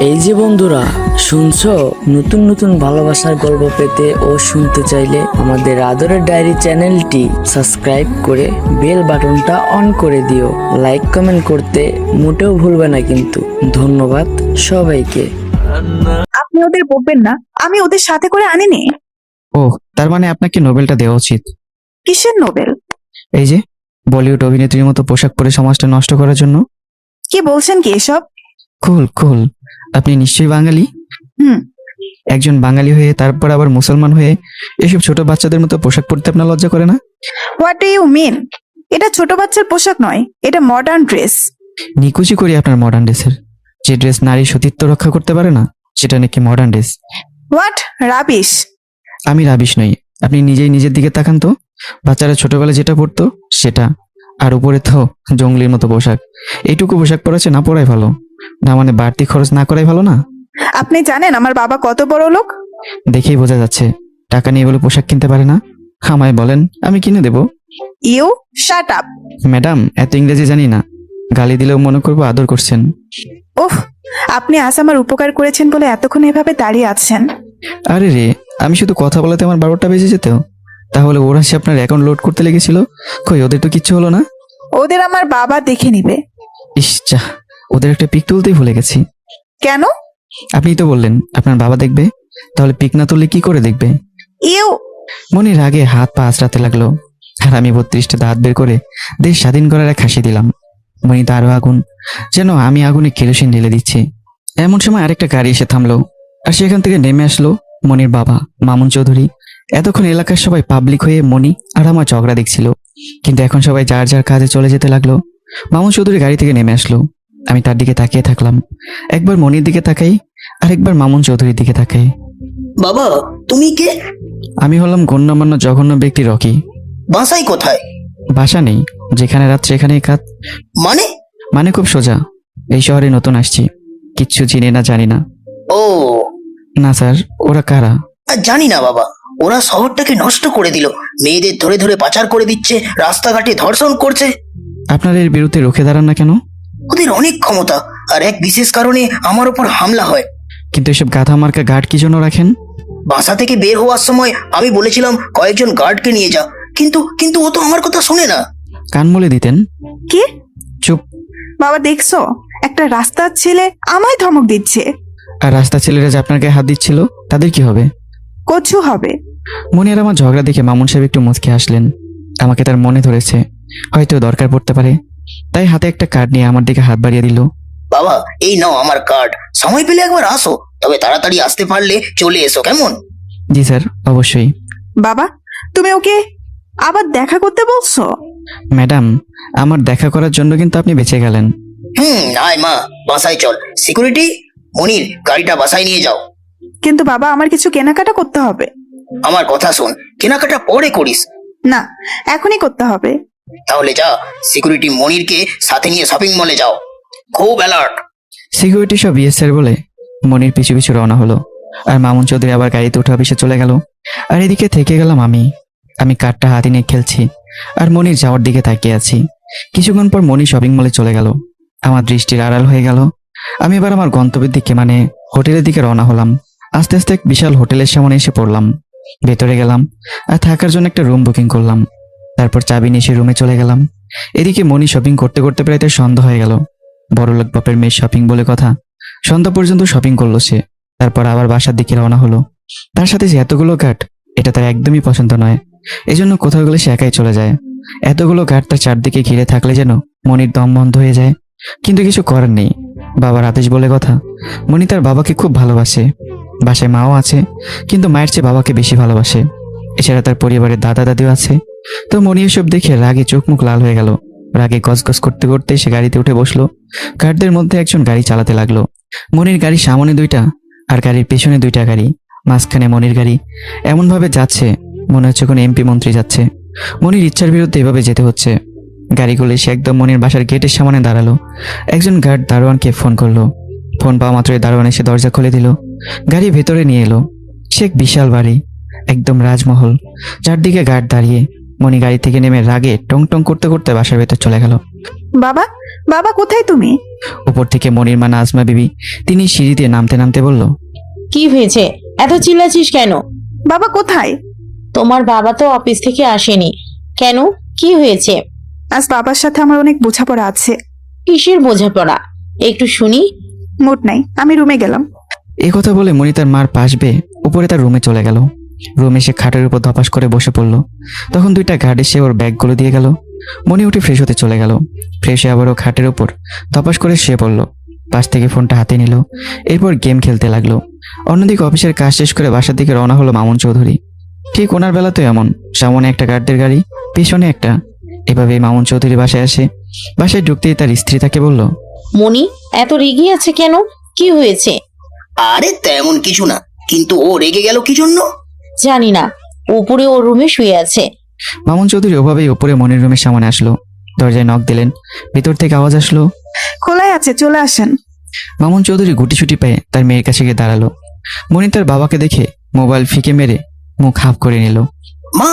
এই যে বন্ধুরা, শুনছো? নতুন নতুন ভালোবাসার গল্প পেতে ও শুনতে চাইলে আমাদের আদরের ডায়েরি চ্যানেলটি সাবস্ক্রাইব করে বেল বাটনটা অন করে দিও। লাইক কমেন্ট করতে মোটেও ভুলবে না কিন্তু। ধন্যবাদ সবাইকে। আপনি ওদের বলবেন না, আমি ওদের সাথে করে আনিনি। ও, তার মানে আপনাকে নোবেলটা দেওয়া উচিত। কিসের নোবেল? এই যে বলিউড অভিনেত্রীর মতো পোশাক পরে সমাজটা নষ্ট করার জন্য। কি বলছেন কি এসব? কুল কুল, আপনি নিশ্চয়ই বাঙালি। হুম। একজন বাঙালি হয়ে তারপর আবার মুসলমান হয়ে এসব ছোট বাচ্চাদের মতো পোশাক পরতে আপনার লজ্জা করে না? What do you mean? এটা ছোট বাচ্চার পোশাক নয়, এটা মডার্ন ড্রেস। নিকুচি করি আপনার মডার্ন ড্রেসের। যে ড্রেস নারীর সতীত্ব রক্ষা করতে পারে না, সেটা নাকি মডার্ন ড্রেস। What rubbish! আমি রাবিশ নই, আপনি নিজেই নিজের দিকে তাকান তো। বাচ্চারা ছোটবেলায় যেটা পরতো সেটা, আর উপরে তো জঙ্গলির মতো পোশাক। এইটুকু পোশাক পরেছে, না পরাই ভালো। না মানে বাড়তি খরচ না করাই ভালো না? আপনি জানেন আমার বাবা কত বড় লোক? দেখেই বোঝা যাচ্ছে। টাকা নিয়ে বলে পোশাক কিনতে পারে না। আমায় বলেন, আমি কিনে দেব। You shut up! ম্যাডাম, এত ইংরেজি জানি না। গালি দিলেও মনে করবো আদর করছেন। ওহ, আপনি আজ আমার উপকার করেছেন বলে এতক্ষণ এভাবে দাঁড়িয়ে আছেন। আরে রে, আমি শুধু কথা বলাতে আমার 12টা বেজে যেত। তাহলে ওরা সে আপনার অ্যাকাউন্ট লোড করতে লেগেছিল। কই, ওদের তো কিচ্ছু হলো না। ওদের আমার বাবা দেখে নিবে। ইস যা, ওদের একটা পিক তুলতেই ভুলে গেছি। কেন? আপনি তো বললেন আপনার বাবা দেখবে, তাহলে পিক না তুললে কি করে দেখবে? ইউ! মনির আগে হাত পা আঁচড়াতে লাগলো, আর আমি 32টা দাঁত বের করে দেশ স্বাধীন করার এক হাসি দিলাম। মনি তো আরো আগুন, যেন আমি আগুনে কেরোসিন ঢেলে দিচ্ছি। এমন সময় আরেকটা গাড়ি এসে থামলো, আর সেখান থেকে নেমে আসলো মনির বাবা মামুন চৌধুরী। এতক্ষণ এলাকার সবাই পাবলিক হয়ে মনি আর আমার ঝগড়া দেখছিল, কিন্তু এখন সবাই যার যার কাজে চলে যেতে লাগলো। মামুন চৌধুরী গাড়ি থেকে নেমে আসলো। আমি তার দিকে তাকিয়ে থাকলাম। একবার মনির দিকে তাকাই, আরেকবার মামুন চৌধুরীর দিকে তাকাই। বাবা, তুমি কে? আমি হলাম গণ্যমান্য জঘন্য ব্যক্তি রকি। বাসাই কোথায়? বাসা নেই, যেখানে রাত সেখানেই কাজ। মানে? মানে খুব সোজা, এই শহরে নতুন আসছি, কিচ্ছু চিনি না জানি না। ও, না স্যার, ওরা কারা? আর জানি না বাবা। ওরা শহরটাকে নষ্ট করে দিল। মেয়েদের ধরে ধরে পাচার করে দিচ্ছে, রাস্তাঘাটে ধর্ষণ করছে। আপনারা এর বিরুদ্ধে রুখে দাঁড়ান না কেন? ওদের অনেক ক্ষমতা, আর এক বিশেষ কারণে আমার উপর হামলা হয়। কিন্তু এসব গাধা মার্কা গার্ড কি জন্য রাখেন? বাসা থেকে বের হওয়ার সময় আমি বলেছিলাম কয়েকজন গার্ডকে নিয়ে যা, কিন্তু কিন্তু ও তো আমার কথা শোনে না। কান মলে দিতেন। কি? চুপ। বাবা দেখছো, একটা রাস্তার ছেলে আমায় ধমক দিচ্ছে। আর রাস্তা ছেলেরা যে আপনার গায়ে হাত দিচ্ছিল, তাদের কি হবে? কচু হবে। মনে আর আমার ঝগড়া দেখে মামুন সাহেব একটু মুচকে আসলেন। আমাকে তার মনে ধরেছে, হয়তো দরকার পড়তে পারে, তাই হাতে একটা কার্ড নিয়ে আমার দিকে হাত বাড়িয়ে দিল। বাবা, এই নাও আমার কার্ড। সময় পেলে একবার আসো, তবে তাড়াতাড়ি আসতে পারলে চলে এসো, কেমন? জি স্যার, অবশ্যই। বাবা, তুমি ওকে আবার দেখা করতে বলছো? ম্যাডাম, আমার দেখা করার জন্য কিন্তু আপনি বেঁচে গেলেন। আয় মা, বাসায় চল। সিকিউরিটি, মনির গাড়িটা বাসায় নিয়ে যাও। কিন্তু বাবা, আমার কিছু কেনাকাটা করতে হবে। আমার কথা শোন, কেনাকাটা পরে করিস। না, এখনই করতে হবে। তাহলে যা, সিকিউরিটি মনিরকে সাথে নিয়ে শপিং মলে যাও। খুব অ্যালার্ট। সিকিউরিটি সব ইয়েস স্যার বলে মনির পিছু পিছু রওনা হলো, আর মামুন চৌধুরী আবার গাড়িতে উঠে অফিসে চলে গেল। আর এদিকে থেকে গেলাম আমি কার্ডটা হাতে নিয়ে খেলছি, আর মনির যাওয়ার দিকে তাকিয়ে আছি। কিছুক্ষণ পর মনি শপিং মলে চলে গেল, আমার দৃষ্টির আড়াল হয়ে গেল। আমি এবার আমার গন্তব্যের দিকে মানে হোটেলের দিকে রওনা হলাম। আস্তে আস্তে এক বিশাল হোটেলের সামনে এসে পড়লাম। ভেতরে গেলাম আর থাকার জন্য একটা রুম বুকিং করলাম। তারপর চাবি নিয়ে সে রুমে চলে গেলাম। এদিকে মনি শপিং করতে করতে প্রায় তার সন্ধ্যা হয়ে গেল। বড়লোক বাপের মেয়ে শপিং বলে কথা, সন্ধ্যা পর্যন্ত শপিং করলো সে। তারপর আবার বাসার দিকে রওনা হলো। তার সাথে যে এতগুলো গার্ড, এটা তার একদমই পছন্দ নয়। এজন্য কোথাও গেলে সে একাই চলে যায়। এতগুলো গার্ড তার চারদিকে ঘিরে থাকলে যেন মনির দম বন্ধ হয়ে যায়। কিন্তু কিছু করার নেই, বাবার আদেশ বলে কথা। মনি তার বাবাকে খুব ভালোবাসে। বাসায় মাও আছে, কিন্তু মায়ের চেয়ে বাবাকে বেশি ভালোবাসে। এছাড়া তার পরিবারের দাদা দাদিও আছে। তো মনি এসব দেখে রাগে চোখ মুখ লাল হয়ে গেল। রাগে গজগজ করতে করতে সে গাড়িতে উঠে বসলো। গার্ডদের মধ্যে একজন গাড়ি চালাতে লাগলো। মনির গাড়ির সামনে 2টা, আর গাড়ির পেছনে 2টা গাড়ি, মাঝখানে মনির গাড়ি। এমন ভাবে যাচ্ছে মনে হচ্ছে কোনো এমপি মন্ত্রী যাচ্ছে। মনির ইচ্ছার বিরুদ্ধে এভাবে যেতে হচ্ছে। গাড়িগুলো এসে একদম মনির বাসার গেটের সামনে দাঁড়ালো। একজন গার্ড দারোয়ানকে ফোন করলো। ফোন পাওয়া মাত্রই দারোয়ান এসে দরজা খুলে দিল। গাড়ি ভেতরে নিয়ে এলো। সে এক বিশাল বাড়ি, একদম রাজমহল। চারদিকে গার্ড দাঁড়িয়ে। মনি গাড়ি থেকে নেমে রাগে টং টং করতে করতে বাসার ভেতর চলে গেল। বাবা, বাবা কোথায় তুমি? উপর থেকে মনির মা নাজমা বিবি তিনি সিঁড়ি দিয়ে নামতে নামতে বলল, কি হয়েছে? এত চিল্লাছিস কেন? বাবা কোথায়? তোমার বাবা তো অফিস থেকে আসেনি। কেন, কি হয়েছে? আজ বাবার সাথে আমার অনেক বোঝাপড়া আছে। কিসের বোঝাপড়া? একটু শুনি। মুড নাই, আমি রুমে গেলাম। এই কথা বলে মনি তার মার পাশ বেয়ে উপরে তার রুমে চলে গেল। রুমে এসে খাটের উপর ধপাস করে বসে পড়ল। তখন দুইটা গার্ড এসে ওর ব্যাগগুলো দিয়ে গেল। মনি উঠে ফ্রেশ হতে চলে গেল। ফ্রেশ হয়ে আবারও খাটের উপর ধপাস করে শুয়ে পড়ল। পাশ থেকে ফোনটা হাতে নিল, এরপর গেম খেলতে লাগলো। অন্যদিকে অফিসের কাজ শেষ করে বাসার দিকে রওনা হলো মামুন চৌধুরী। ঠিক ওনার বেলা তো এমন, সামনে একটা গার্ডদের গাড়ি, পেছনে একটা। এভাবে মামুন চৌধুরী বাসায় আসে। বাসায় ঢুকতেই তার স্ত্রী তাকে বলল, মনি এত রেগে আছে কেন? কি হয়েছে? আরে তেমন কিছু না, কিন্তু ও রেগে গেল কি জন্য? জানি না, উপরে ওর রুমে শুয়ে আছে। মামুন চৌধুরী ওভাবেই উপরে মনির রুমের সামনে আসলো। দরজায় নক দিলেন, ভিতর থেকে আওয়াজ আসলো। খোলাই আছে, চলে আসেন। মামুন চৌধুরী গুটিসুটি পেয়ে তার মেয়ের কাছে গিয়ে দাঁড়ালো। মনি তার বাবাকে দেখে মোবাইল ফিকে মেরে মুখ হাফ করে নিল। মা,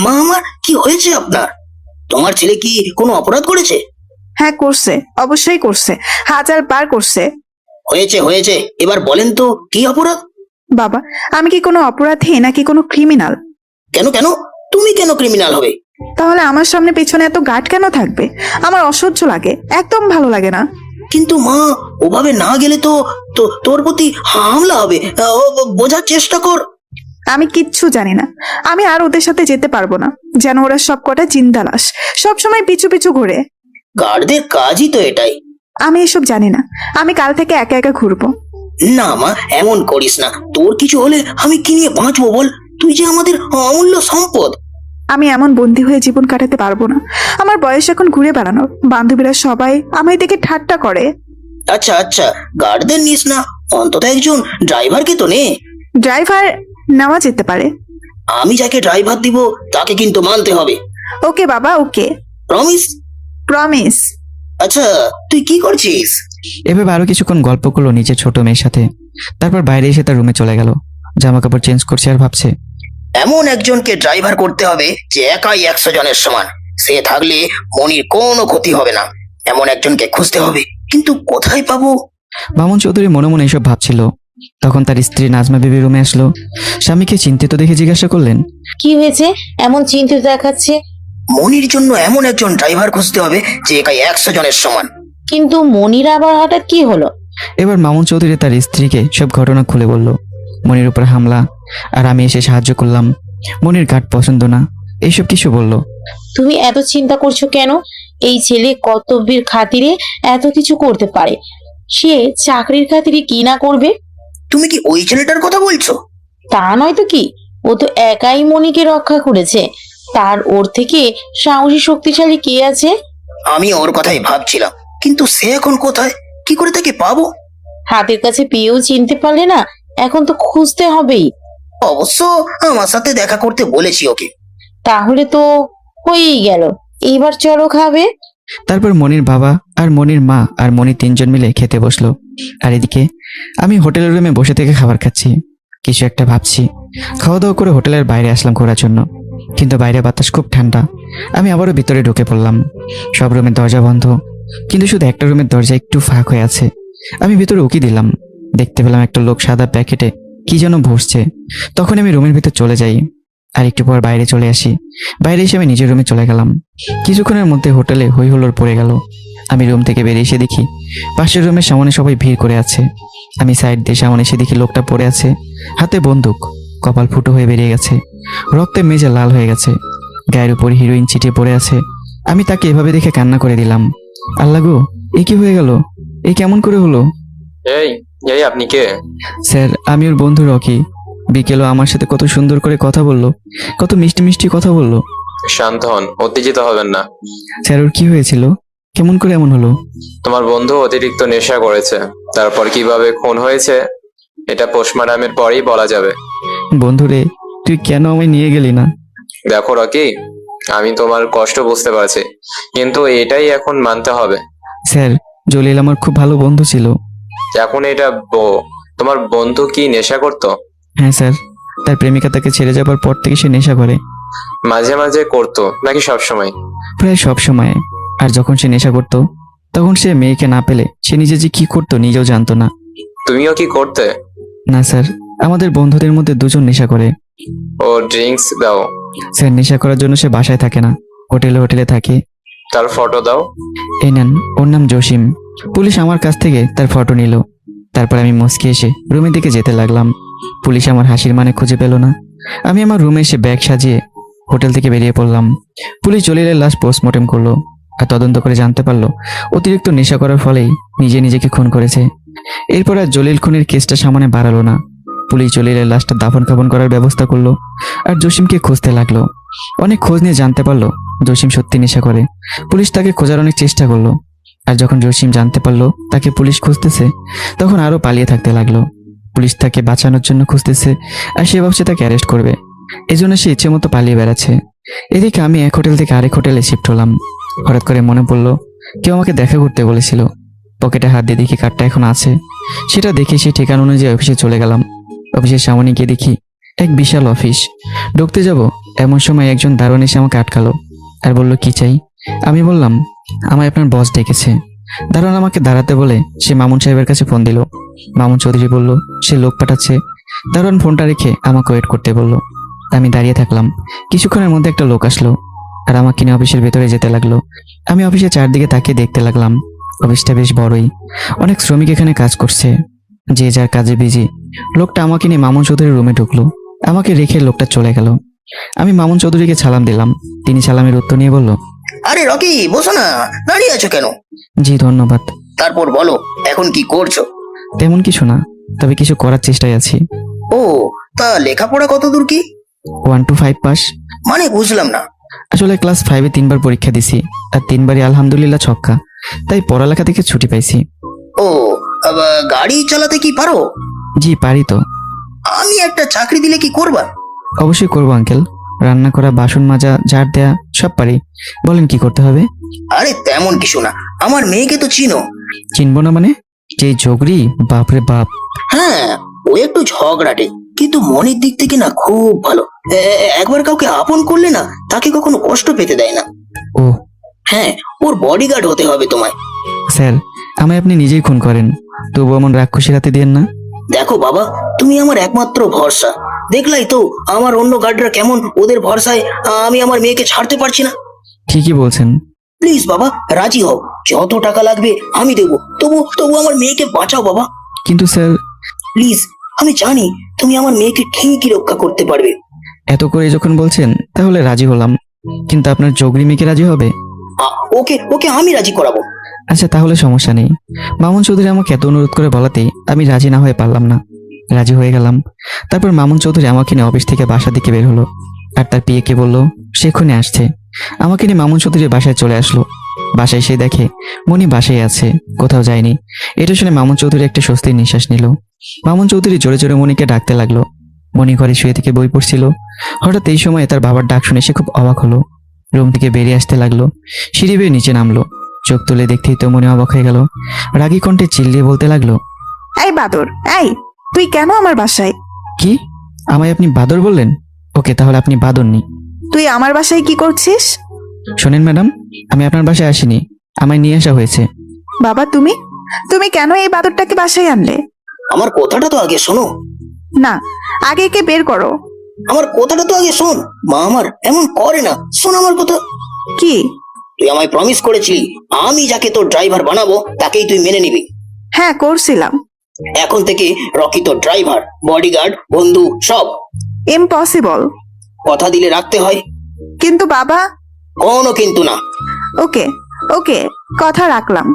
মা আমার কি হয়েছে আপনার? তোমার ছেলে কি কোনো অপরাধ করেছে? হ্যাঁ করছে, অবশ্যই করছে, 1000 বার করছে। হয়েছে হয়েছে, এবার বলেন তো কি অপরাধ? বাবা, আমি কি কোনো অপরাধী নাকি কোনো ক্রিমিনাল? কেন কেন, তুমি কেন ক্রিমিনাল হবে? তাহলে আমার সামনে পেছনে এত গার্ড কেন থাকবে? আমার অসহ্য লাগে, একদম ভালো লাগে না। কিন্তু মা, ওভাবে না গেলে তো তোর প্রতি হামলা হবে। বোঝার চেষ্টা কর। আমি কিচ্ছু জানি না। আমি আর ওদের সাথে যেতে পারবো না। যেন ওরা সব কটা জিন্দা লাশ, সবসময় পিছু পিছু ঘুরে। গার্ডদের কাজই তো এটাই। আমি এসব জানি না। আমি কাল থেকে একা একা ঘুরবো। না মা, এমন করিস না। তোর কিছু হলে আমি কি নিয়ে বাঁচবো বল? তুই যে আমাদের অমূল্য সম্পদ। আমি এমন বন্দি হয়ে জীবন কাটাতে পারবো না। আমার বয়স এখন ঘুরে বেড়ানোর। বান্ধবীরা সবাই আমায় দেখে ঠাট্টা করে। আচ্ছা আচ্ছা, গার্ডদের নিস না, অন্তত একজন ড্রাইভারকে তো নে। ড্রাইভার নেওয়া যেতে পারে। আমি যাকে ড্রাইভার দিব তাকে কিন্তু মানতে হবে। ওকে বাবা, ওকে, প্রমিস? প্রমিস। আচ্ছা, তুই কি করছিস? এভাবে আরো কিছুক্ষণ গল্প করলো নিজের ছোট মেয়ের সাথে। তারপর বাইরে এসে তার রুমে চলে গেল। জামা কাপড় চেঞ্জ করছে আর ভাবছে, এমন একজনকে ড্রাইভার করতে হবে যে একাই 100 জনের সমান। সে থাকলে মনির কোনো ক্ষতি হবে না। এমন একজনকে খুঁজতে হবে, কিন্তু কোথায় পাবো? মামুন চৌধুরী মনে মনে এসব ভাবছিল। তখন তার স্ত্রী নাজমা বিবি রুমে আসলো। স্বামীকে চিন্তিত দেখে জিজ্ঞাসা করলেন, কি হয়েছে? এমন চিন্তিত দেখাচ্ছে। মনির জন্য এমন একজন ড্রাইভার খুঁজতে হবে যে একাই 100 জনের সমান। কিন্তু মনির আবার হঠাৎ কি হলো? এবার মামুন চৌধুরী তার স্ত্রীকে সব ঘটনা খুলে বলল। মনির উপর হামলা, আর আমি এসে সাহায্য করলাম। মনির গার্ড পছন্দ না, এইসব কিছু বলল। তুমি এত চিন্তা করছো কেন? এই ছেলে কর্তব্যের খাতিরে এত কিছু করতে পারে। সে চাকরির খাতিরে কি না করবে? তুমি কি ওই ছেলেটার কথা বলছো? তা নয় তো কি, ও তো একাই মনিকে রক্ষা করেছে। তার ওর থেকে সাহসী শক্তিশালী কে আছে? আমি ওর কথাই ভাবছিলাম, কিন্তু সে এখন কোথায়? কি করে তাকে পাবো? হাতের কাছে পেয়েও চিনতে পারলে না, এখন তো খুঁজতে হবেই। অবশ্য আমার সাথে দেখা করতে বলেছি ওকে। তাহলে তো হয়েই গেল। এইবার চলো খাবে। তারপর মনির বাবা আর মনির মা আর মনি তিনজন মিলে খেতে বসলো। আর এদিকে আমি হোটেলের রুমে বসে থেকে খাবার খাচ্ছি, কিছু একটা ভাবছি। খাওয়া দাওয়া করে হোটেলের বাইরে আসলাম ঘোরার জন্য, কিন্তু বাইরে বাতাস খুব ঠান্ডা। আমি আবারও ভিতরে ঢুকে পড়লাম। সব রুমের দরজা বন্ধ, কিন্তু শুধু একটা রুমের দরজা একটু ফাঁক হয়ে আছে। আমি ভিতরে উকি দিলাম, দেখতে পেলাম একটা লোক সাদা প্যাকেটে কি যেন ভরছে। তখন আমি রুমের ভিতর চলে যাই, আর একটু পর বাইরে চলে আসি। বাইরে এসে আমি নিজের রুমে চলে গেলাম। কিছুক্ষণের মধ্যে হোটেলে হই হুল্লোড় পড়ে গেল। আমি রুম থেকে বেরিয়ে এসে দেখি পাশের রুমের সামনে সবাই ভিড় করে আছে। আমি সাইড দিয়ে সামনে এসে দেখি লোকটা পড়ে আছে, হাতে বন্দুক, কপাল ফুটো হয়ে বেরিয়ে গেছে, রক্তে মেজে লাল হয়ে গেছে, গায়ের উপর হিরোইন ছিটিয়ে পড়ে আছে। আমি তাকে এভাবে দেখে কান্না করে দিলাম। আল্লাহ গো, এ কি হয়ে গেল? এ কেমন করে হলো? এই এই আপনি কে? স্যার, আমি ওর বন্ধু রকি। বিকেলও আমার সাথে কত সুন্দর করে কথা বললো, কত মিষ্টি মিষ্টি কথা বললো। শান্ত হন, উত্তেজিত হবেন না। স্যার, ওর কি হয়েছিল? কেমন করে এমন হলো? তোমার বন্ধু অতিরিক্ত নেশা করেছে। তারপর কিভাবে খুন হয়েছে এটা পোস্টমর্টমের পরেই বলা যাবে। বন্ধুরে, তুই কেন আমায় নিয়ে গেলি না? দেখো রকি, আমি তোমার কষ্ট বুঝতে পারছি, কিন্তু এটাই এখন মানতে হবে। স্যার, জলিল আমার খুব ভালো বন্ধু ছিল। এখন এটা তোমার বন্ধু কি নেশা করতো? হ্যাঁ স্যার, তার প্রেমিকা তাকে ছেড়ে যাবার পর থেকে সে নেশা করে। মাঝে মাঝে করতো নাকি সব সময়? প্রায় সব সময়। আর যখন সে নেশা করতো তখন সে মেয়েকে না পেলে সে নিজে যে কি করতো নিজেও জানতো না। তুমিও কি করতে? না স্যার, আমাদের বন্ধুদের মধ্যে দুজন নেশা করে। ও ড্রিঙ্কস দাও। স্যার, নেশা করার জন্য সে বাসায় থাকে না, হোটেলে হোটেলে থাকে। তার ফটো দাও। এই নেন, ওর নাম জসিম। পুলিশ আমার কাছ থেকে তার ফটো নিল। তারপর আমি মুচকি এসে রুমের দিকে যেতে লাগলাম। পুলিশ আমার হাসির মানে খুঁজে পেল না। আমি আমার রুমে এসে ব্যাগ সাজিয়ে হোটেল থেকে বেরিয়ে পড়লাম। পুলিশ জলিলের লাশ পোস্টমর্টেম করলো আর তদন্ত করে জানতে পারলো অতিরিক্ত নেশা করার ফলেই নিজে নিজেকে খুন করেছে। এরপর আর জলিল খুনের কেসটা সামনে বাড়ালো না। পুলিশ জলিলের লাশটা দাফন কাফন করার ব্যবস্থা করলো আর জসিমকে খুঁজতে লাগলো। অনেক খোঁজ নিয়ে জানতে পারলো জসিম সত্যি নেশা করে। পুলিশ তাকে খোঁজার অনেক চেষ্টা করলো, আর যখন জসিম জানতে পারলো তাকে পুলিশ খুঁজতেছে তখন আরো পালিয়ে থাকতে লাগলো। পুলিশ তাকে বাঁচানোর জন্য খুঁজতেছে আর সে ভাবছে তাকে অ্যারেস্ট করবে, এজন্য সে ইচ্ছে মতো পালিয়ে বেড়াচ্ছে। এদিকে আমি এক হোটেল থেকে আরেক হোটেলে শিফট হলাম। হঠাৎ করে মনে পড়লো কেউ আমাকে দেখা করতে বলেছিল। পকেটে হাত দিয়ে দেখি কার্ডটা এখন আছে। সেটা দেখে সেই ঠিকানা অনুযায়ী অফিসে চলে গেলাম। অফিসের সামনে গিয়ে দেখি এক বিশাল অফিস। ঢুকতে যাব এমন সময় একজন দারোয়ান এসে আমাকে আটকালো আর বলল, কি চাই? আমি বললাম, আমায় আপনার বস ডেকেছে। দারোয়ান আমাকে দাঁড়াতে বলে সে মামুন সাহেবের কাছে ফোন দিল। মামুন চৌধুরী বলল সে লোক পাঠাচ্ছে। দারোয়ান ফোনটা রেখে আমাকে ওয়েট করতে বলল। আমি দাঁড়িয়ে থাকলাম। কিছুক্ষণের মধ্যে একটা লোক আসলো আর আমাকে নিয়ে অফিসের ভেতরে যেতে লাগলো। আমি অফিসের চারদিকে তাকিয়ে দেখতে লাগলাম। অফিসটা বেশ বড়ই, অনেক শ্রমিক এখানে কাজ করছে, যে যার কাজে বিজি। লোকটা আমাকে নিয়ে মামুন চৌধুরীর রুমে ঢুকলো। আমাকে রেখে লোকটা চলে গেল। আমি মামুন চৌধুরীকে সালাম দিলাম। তিনি সালামের উত্তর নিয়ে বলল, আরে রকি, বসো না, দাঁড়িয়ে আছো কেন? জি ধন্যবাদ। তারপর বলো, এখন কি করছো? তেমন কিছু না, তবে কিছু করার চেষ্টায় আছি। ও, তা লেখাপড়া কত দূর কি? 1 to 5 পাস। মানে বুঝলাম না। আসলে ক্লাস 5-এ 3বার পরীক্ষা দিছি আর 3বারই আলহামদুলিল্লাহ ছক্কা, তাই পড়ালেখা থেকে ছুটি পাইছি। ও, আবার গাড়ি চালাতে কি পারো? জি পারি তো। আমি একটা চাকরি দিলে কি করবা? অবশ্যই করবো আঙ্কেল, রান্না করা, বাসন মাজা, ঝাড় দেয়া সব পারি। বলেন কি করতে হবে? আরে তেমন কিছু না, আমার মেয়েকে তো চিনো। চিনবো না মানে? যে ঝগড়ি, বাপরে বাপ। হ্যাঁ, ও একটু ঝগড়াটে, কিন্তু মনের দিক থেকে না খুব ভালো। একবার কাউকে আপন করলে না তাকে কখনো কষ্ট পেতে দেয় না। ও হ্যাঁ, ওর বডিগার্ড হতে হবে তোমায়। স্যার, আমায় আপনি নিজেই খুন করেন, তবু এমন রাক্ষসী রাতে দিয়েন না। দেখো বাবা, তুমি আমার একমাত্র ভরসা। দেখলাই তো আমার অন্য গার্ডরা কেমন, ওদের ভরসায় আমি আমার মেয়েকে ছাড়তে পারছি না। ঠিকই বলছেন। প্লিজ বাবা, রাজি হও, যত টাকা লাগবে আমি দেবো, তবু তবু আমার মেয়েকে বাঁচাও বাবা। কিন্তু স্যার, প্লিজ, আমি জানি তুমি আমার মেয়েকে ঠিকই রক্ষা করতে পারবে। এত করে যখন বলছেন তাহলে রাজি হলাম, কিন্তু আপনার জগরি মেয়েকে রাজি হবে? ওকে ওকে আমি রাজি করাবো। আচ্ছা তাহলে সমস্যা নেই। মামুন চৌধুরী আমাকে এত অনুরোধ করে বলাতেই আমি রাজি না হয়ে পারলাম না, রাজি হয়ে গেলাম। তারপর মামুন চৌধুরী আমাকে নিয়ে অফিস থেকে বাসার দিকে বের হলো আর তার পিএকে বলল সে এক্ষুনি আসছে। আমাকে নিয়ে মামুন চৌধুরী বাসায় চলে আসলো। বাসায় এসে দেখে মনি বাসায় আছে, কোথাও যায়নি। এটা শুনে মামুন চৌধুরী একটা স্বস্তির নিঃশ্বাস নিল। মামুন চৌধুরী জোরে জোরে মনিকে ডাকতে লাগলো। মনি ঘরে শুয়ে থেকে বই পড়ছিল। হঠাৎ এই সময় তার বাবার ডাক শুনে সে খুব অবাক হলো। রুম থেকে বেরিয়ে আসতে লাগলো, সিঁড়ি বেয়ে নিচে নামলো। চোখ তুলে দেখতেই তো মনে অবাক হয়ে গেল। রাগী কণ্ঠে চিল্লিয়ে বলতে লাগলো, এই বাদর, এই তুই কেন আমার বাসায়? কি? আমায় আপনি বাদর বললেন? ওকে, তাহলে আপনি বাদর নি। তুই আমার বাসায় কি করছিস? শোনেন ম্যাডাম, আমি আপনার বাসায় আসিনি, আমায় নিয়ে আসা হয়েছে। বাবা, তুমি তুমি কেন এই বাদরটাকে বাসায় আনলে? আমার কথাটা তো আগে শোনো। না, আগে একে বের করো। আমার কথাটা তো আগে শোন। মা আমার এমন করে না, শোন আমার কথা। কি? তুই আমায় প্রমিস করেছিলি আমি যাকে তোর ড্রাইভার বানাবো তাকেই তুই মেনে নিবি। হ্যাঁ, করছিলাম। এখন থেকে রকি তোর ড্রাইভার, বডিগার্ড, বন্ধু সব। ইম্পসিবল। কথা দিলে রাখতে হয়। কিন্তু বাবা। কোনো কিন্তু না। ওকে ওকে, কথা রাখলাম।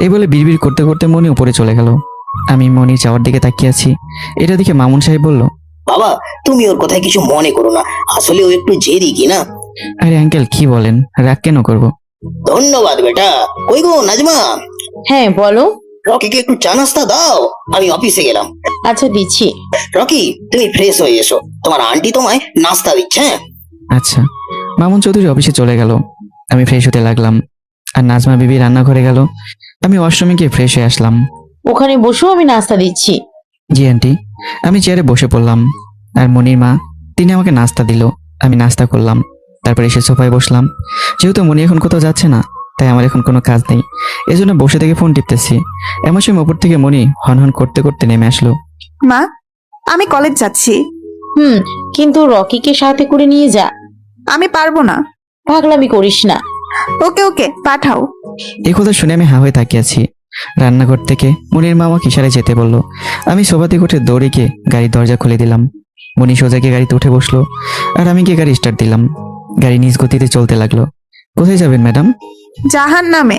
এই বলে বিড়বিড় করতে করতে মনি উপরে চলে গেল। আমি মনি যাওয়ার দিকে তাকিয়ে আছি। এটা দেখে মামুন সাহেব বলল, বাবা, তুমি ওর কথায় কিছু মনে করো না, আসলে ও একটু জেদি কি না। আরে আঙ্কেল কি বলেন, রাগ কেন করবো? ধন্যবাদ বেটা। কই গো নাজমা, হ্যাঁ বলো। রকিকে একটু চা নাস্তা দাও, আমি অফিসে গেলাম। আচ্ছা দিচ্ছি। রকি, তুমি ফ্রেশ হয়ে এসো, তোমার আন্টি তোমায় নাস্তা দিচ্ছে। হ্যাঁ আচ্ছা। মামুন চৌধুরী অফিসে চলে গেল। আমি ফ্রেশ হতে লাগলাম আর নাজমা বিবি রান্নাঘরে গেল। আমি ওয়াশরুমে গিয়ে ফ্রেশ হয়ে আসলাম। ওখানে বসেও আমি নাস্তা দিচ্ছি। জি আন্টি। আমি চেয়ারে বসে পড়লাম আর মনির মা তিনি আমাকে নাস্তা দিল। আমি নাস্তা করলাম, তারপর এসে সোফায় বসলাম। যেহেতু মনি এখন কোথাও যাচ্ছে না তাই আমার এখন কোনো কাজ নেই, এজন্য বসে থেকে ফোন টিপতেছি। এমন সময় উপর থেকে মনি হন হন করতে করতে নেমে আসলো। মা, আমি কলেজ যাচ্ছি। কিন্তু রকিকে সাথে করে নিয়ে যা। আমি পারবো না। পাগলামি করিস না। ওকে ওকে, পাঠাও। এই কথা শুনে আমি হা হয়ে তাকিয়ে আছি। রান্নাঘর থেকে মনির মা আমাকে ইশারায় যেতে বলল। আমি সোফাতে উঠে দৌড়ে গিয়ে গাড়ির দরজা খুলে দিলাম। মনি সোজা গিয়ে গাড়িতে উঠে বসলো, আর আমি গিয়ে গাড়ি স্টার্ট দিলাম। গাড়ি নিজ গতিতে চলতে লাগলো। কোথায় যাবেন ম্যাডাম? জাহান নামে।